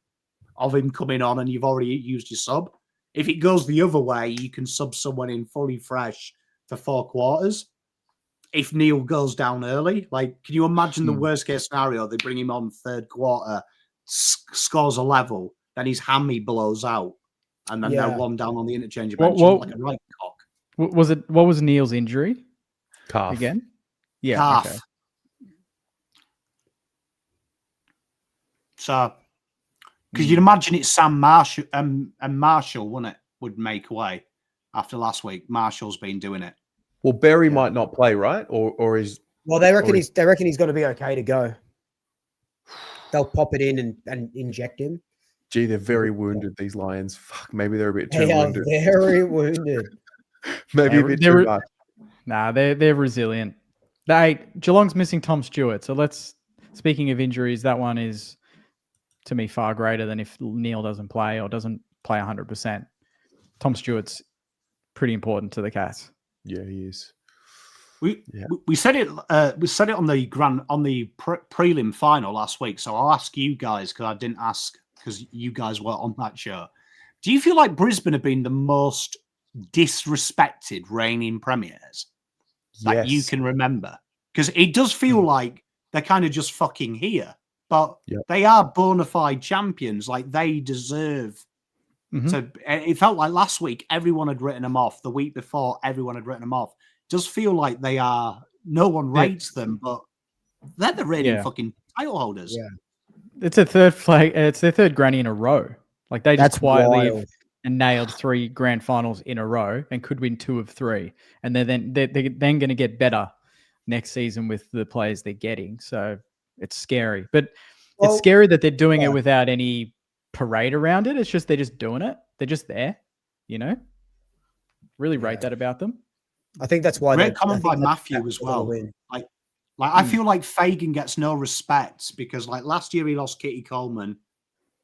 of him coming on and you've already used your sub? If it goes the other way, you can sub someone in fully fresh for 4 quarters. If Neil goes down early, like, can you imagine the worst case scenario? They bring him on third quarter, scores a level, then his hammy blows out, and then they're one down on the interchange bench like a right cock. What was Neil's injury Calf. again? Yeah, Calf. okay. So, because you'd imagine it's Sam Marshall and Marshall, wouldn't it, would make way after last week. Marshall's been doing it. Well, Berry might not play, right? Or is... Well, they reckon he's going to be okay to go. They'll pop it in and inject him. Gee, they're very wounded, these Lions. Fuck, maybe they're a bit too They are wounded. very wounded. Maybe a bit too much. Nah, they're resilient. Geelong's missing Tom Stewart. So speaking of injuries, that one is to me far greater than if Neil doesn't play or doesn't play 100%. Tom Stewart's pretty important to the Cats. Yeah, he is. We said it. We said it on the prelim final last week. So I'll ask you guys because I didn't ask because you guys were on that show. Do you feel like Brisbane have been the most disrespected reigning premiers that you can remember? Because it does feel like they're kind of just fucking here, but they are bona fide champions. Like they deserve to. It felt like last week everyone had written them off. The week before everyone had written them off. Does feel like they are. No one rates them, but they're the reigning fucking title holders. Yeah. It's a third flag. It's their third granny in a row. Like they just That's quietly wild. and nailed 3 grand finals in a row and could win 2 of 3. And they're then going to get better next season with the players they're getting. So it's scary. But it's scary that they're doing it without any parade around it. It's just they're just doing it. They're just there, Really rate that about them. I think that's why. Great comment by Matthew as well. Like I feel like Fagan gets no respect because like last year he lost Kitty Coleman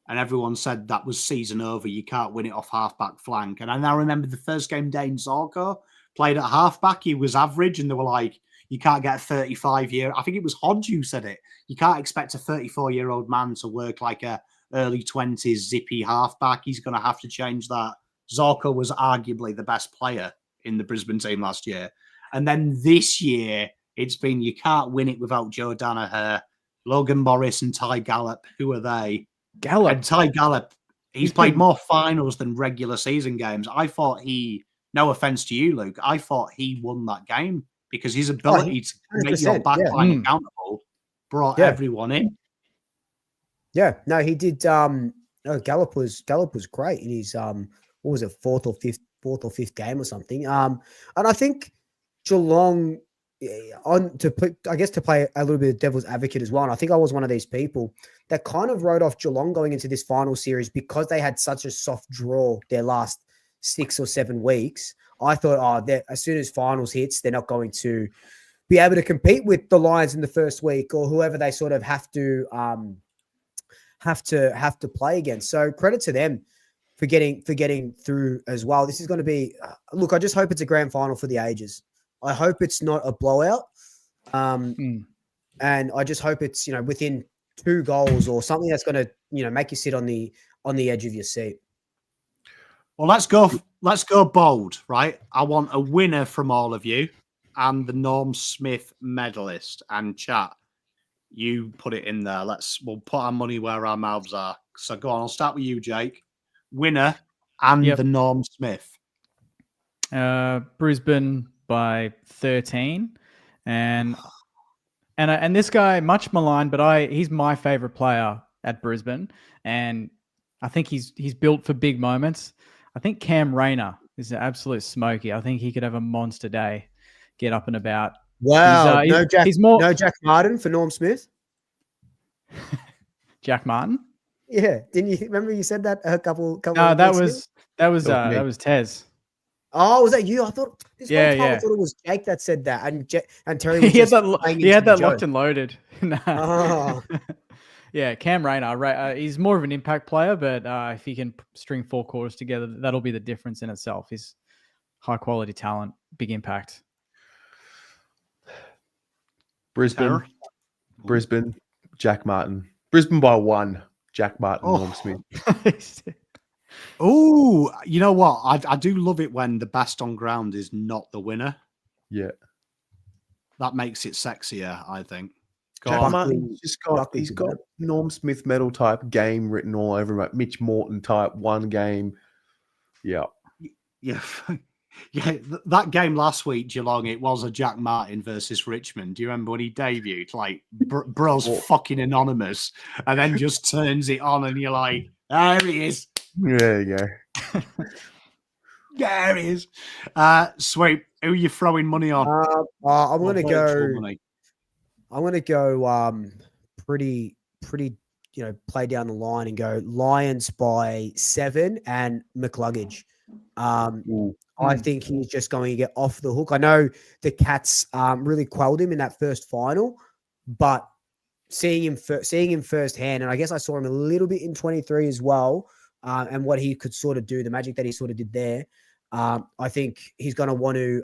and everyone said that was season over. You can't win it off halfback flank. And I now remember the first game Dane Zorko played at halfback. He was average and they were like, you can't get a 35-year. I think it was Hodge who said it. You can't expect a 34-year-old man to work like a early 20s zippy halfback. He's going to have to change that. Zorko was arguably the best player in the Brisbane team last year. And then this year, it's been you can't win it without Joe Danaher, Logan Morris, and Ty Gallup. Who are they? Gallup. And Ty Gallup, he's played more finals than regular season games. I thought no offense to you, Luke, I thought he won that game because his ability to make your backline accountable brought everyone in. Yeah, no, he did. Gallup was great in his what was it, fourth or fifth game or something. And I think Geelong to play a little bit of devil's advocate as well. And I think I was one of these people that kind of wrote off Geelong going into this final series because they had such a soft draw their last 6 or 7 weeks. I thought, as soon as finals hits, they're not going to be able to compete with the Lions in the first week or whoever they sort of have to play against. So credit to them for getting through as well. This is going to be look. I just hope it's a grand final for the ages. I hope it's not a blowout, and I just hope it's within 2 goals or something that's going to make you sit on the edge of your seat. Well, let's go bold, right? I want a winner from all of you and the Norm Smith medalist. And chat, you put it in there. We'll put our money where our mouths are. So go on, I'll start with you, Jake. Winner and the Norm Smith. Brisbane by 13, and this guy much maligned, but he's my favorite player at Brisbane, and I think he's built for big moments. I think Cam Rayner is an absolute smoky. I think he could have a monster day, get up and about. Wow, no Jack Martin for Norm Smith. Jack Martin. Yeah, didn't you remember you said that a couple? No, that was Tez. Oh, was that you? I thought this whole time I thought it was Jake that said that, and Terry was he had that locked and loaded. Yeah, Cam Rayner. He's more of an impact player, but if he can string 4 quarters together, that'll be the difference in itself. He's high quality talent, big impact. Brisbane, Jack Martin. Brisbane by 1. Jack Martin, Norm Smith. Oh, you know what? I do love it when the best on ground is not the winner. Yeah. That makes it sexier, I think. Jack Martin's he's got Norm Smith medal type game written all over him, like Mitch Morton type 1 game. Yeah. Yeah. Yeah, that game last week, Geelong, it was a Jack Martin versus Richmond. Do you remember when he debuted? Like, bro's fucking anonymous, and then just turns it on, and you're like, there he is. There you go. There he is. Sweet. Who are you throwing money on? I'm going to go pretty, play down the line and go Lions by 7 and McLuggage. I think he's just going to get off the hook. I know the Cats really quelled him in that first final, but seeing him firsthand, and I guess I saw him a little bit in 23 as well, and what he could sort of do, the magic that he sort of did there. I think he's going to want to,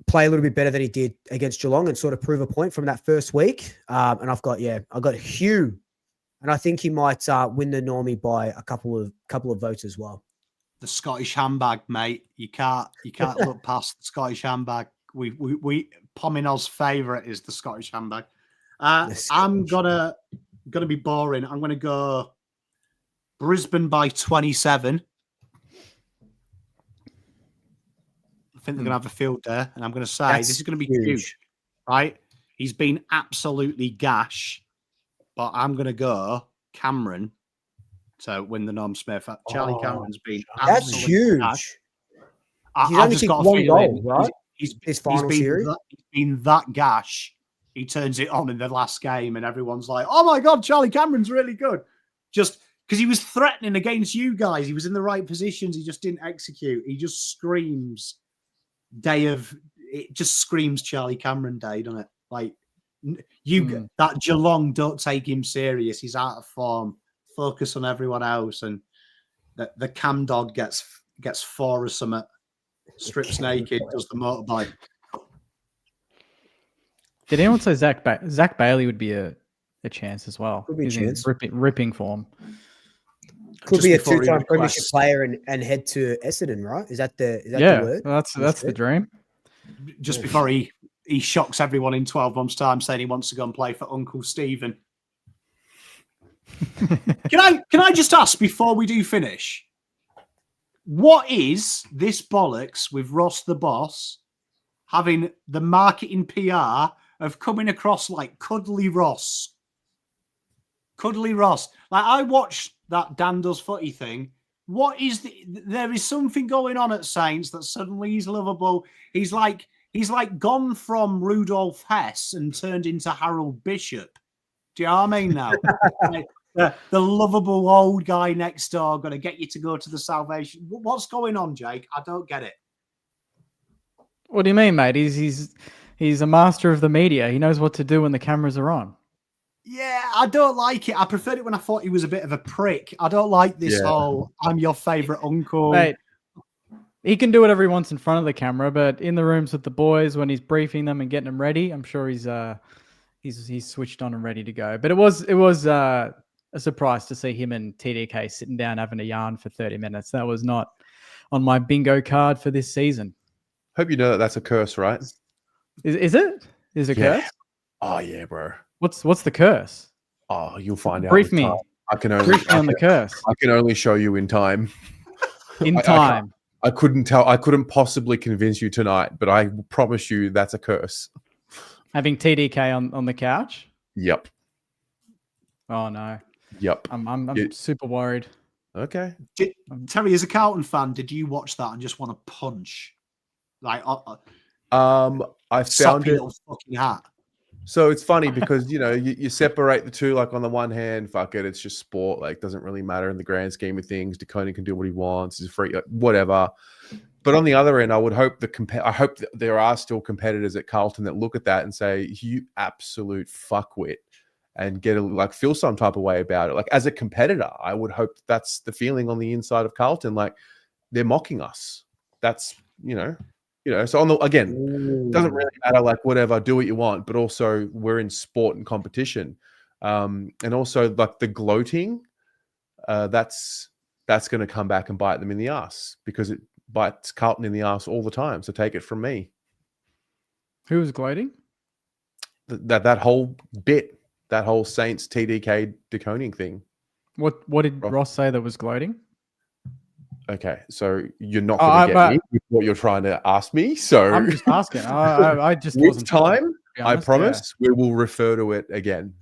play a little bit better than he did against Geelong and sort of prove a point from that first week. And I've got Hugh, and I think he might win the Normie by a couple of votes as well. The Scottish handbag, mate. You can't look past the Scottish handbag. We Pominol's favourite is the Scottish handbag. I'm gonna be boring. I'm gonna go Brisbane by 27. I think they're gonna have a field there, and I'm gonna say this is gonna be huge, right? He's been absolutely gash, but I'm gonna go Cameron to win the Norm Smith. Charlie Cameron's been That's absolutely huge. gash. He's I've only just kicked got a one feeling goal, right? he's This final series. he's been that gash. He turns it on in the last game, and everyone's like, "Oh my god, Charlie Cameron's really good." Just because he was threatening against you guys, he was in the right positions. He just didn't execute. He just screams it just screams Charlie Cameron Day, doesn't it? Like that Geelong don't take him serious. He's out of form. Focus on everyone else, and the Cam dog gets 4 or something. Strips naked, does the motorbike. Did anyone say Zach Bailey would be a chance as well? Could be a He's chance. in ripping form. Could Just be a before he two-time premiership requests- player and head to Essendon, right? Is that the word? That's the dream. Just before he shocks everyone in 12 months' time, saying he wants to go and play for Uncle Stephen. Can I just ask before we do finish? What is this bollocks with Ross the boss having the marketing PR of coming across like Cuddly Ross? Cuddly Ross. Like, I watched that Dan Does Footy thing. What is there is something going on at Saints that suddenly he's lovable. He's like gone from Rudolph Hess and turned into Harold Bishop. Do you know what I mean now? Like, the lovable old guy next door going to get you to go to the Salvation. What's going on, Jake? I don't get it. What do you mean, mate? He's a master of the media. He knows what to do when the cameras are on. Yeah, I don't like it. I preferred it when I thought he was a bit of a prick. I don't like this whole "I'm your favorite uncle." Mate, he can do whatever he wants in front of the camera, but in the rooms with the boys when he's briefing them and getting them ready, I'm sure he's switched on and ready to go. But it was a surprise to see him and TDK sitting down having a yarn for 30 minutes. That was not on my bingo card for this season. Hope you know that that's a curse, right? Is it? Is it a curse? Oh yeah, bro. What's the curse? Oh, you'll find out. Brief with me. time. I can only Brief me on the curse. I can only show you in time. In time. I couldn't possibly convince you tonight, but I promise you that's a curse. Having TDK on the couch? Yep. Oh no. Yep. I'm super worried. Okay. Terry, as a Carlton fan, did you watch that and just want to punch? Like, I found it. little fucking hat. So it's funny because, you separate the two, like on the one hand, fuck it, it's just sport. Like, doesn't really matter in the grand scheme of things. DeConey can do what he wants. He's free, like, whatever. But on the other end, I would hope I hope that there are still competitors at Carlton that look at that and say, you absolute fuckwit, and feel some type of way about it. Like, as a competitor, I would hope that's the feeling on the inside of Carlton. Like, they're mocking us. That's, so again, doesn't really matter, like, whatever, do what you want, but also we're in sport and competition. And also, like, the gloating, that's going to come back and bite them in the ass, because it bites Carlton in the ass all the time. So take it from me. Who was gloating? That whole bit, that whole Saints TDK deconing thing. What did Ross say that was gloating? Okay, so you're not going to get me with what you're trying to ask me. So I'm just asking. I just with wasn't time. Honest, I promise we will refer to it again.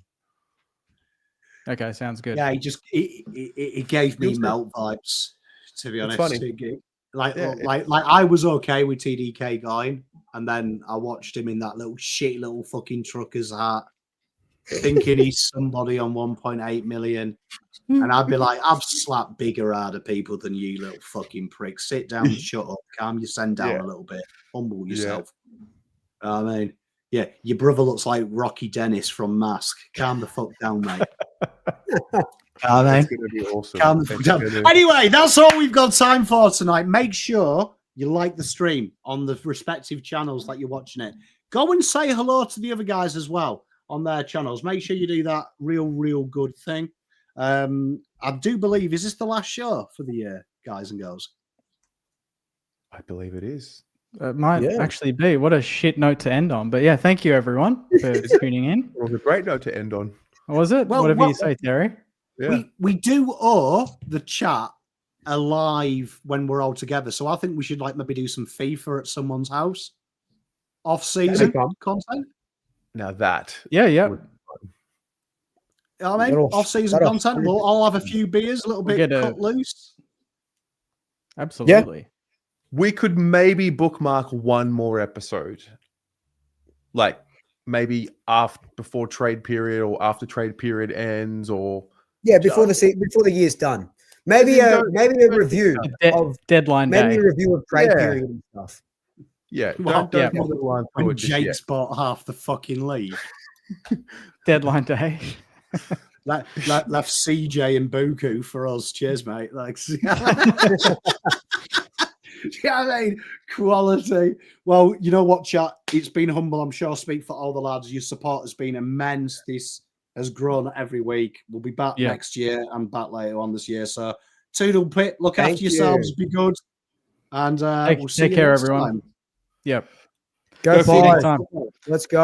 Okay, sounds good. Yeah, it gave me melt vibes, to be honest. Funny. Like I was okay with TDK going, and then I watched him in that little fucking trucker's hat, thinking he's somebody on 1.8 million. And I'd be like, I've slapped bigger, harder people than you, little fucking prick. Sit down and shut up. Calm your send down a little bit. Humble yourself. I mean, yeah, your brother looks like Rocky Dennis from Mask. Calm the fuck down, mate. That's going to be awesome. Calm the fuck down. Anyway, that's all we've got time for tonight. Make sure you like the stream on the respective channels that you're watching it. Go and say hello to the other guys as well on their channels. Make sure you do that real good thing. I do believe, is this the last show for the year, guys and girls? I believe it is. It might actually be. What a shit note to end on. But yeah, thank you everyone for tuning in. It was a great note to end on. Was it? Whatever you say, Terry. Yeah. We do owe the chat a live when we're all together. So I think we should maybe do some FIFA at someone's house. Off-season content. Now that. Yeah. I mean, Little- off-season little- content. We'll all have a few beers, a little We'll bit get a- cut loose. Absolutely. We could maybe bookmark one more episode, like maybe before trade period or after trade period ends, or before the year's done. Maybe a review of Deadline maybe day. a review of trade Yeah. period and stuff. yeah, Well, don't yeah. put the line through When it just yet. Jake's bought half the fucking league. Deadline day. Left CJ and Buku for us. Cheers, mate. Like, yeah, I mean, quality. Well, you know what, chat? It's been humble. I'm sure I speak for all the lads. Your support has been immense. This has grown every week. We'll be back next year and back later on this year. So, toodle pit. Look Thank after yourselves. you. Be good. And we'll see Take you care, next everyone. time. Yep. Go See you next Pies. time. Let's go.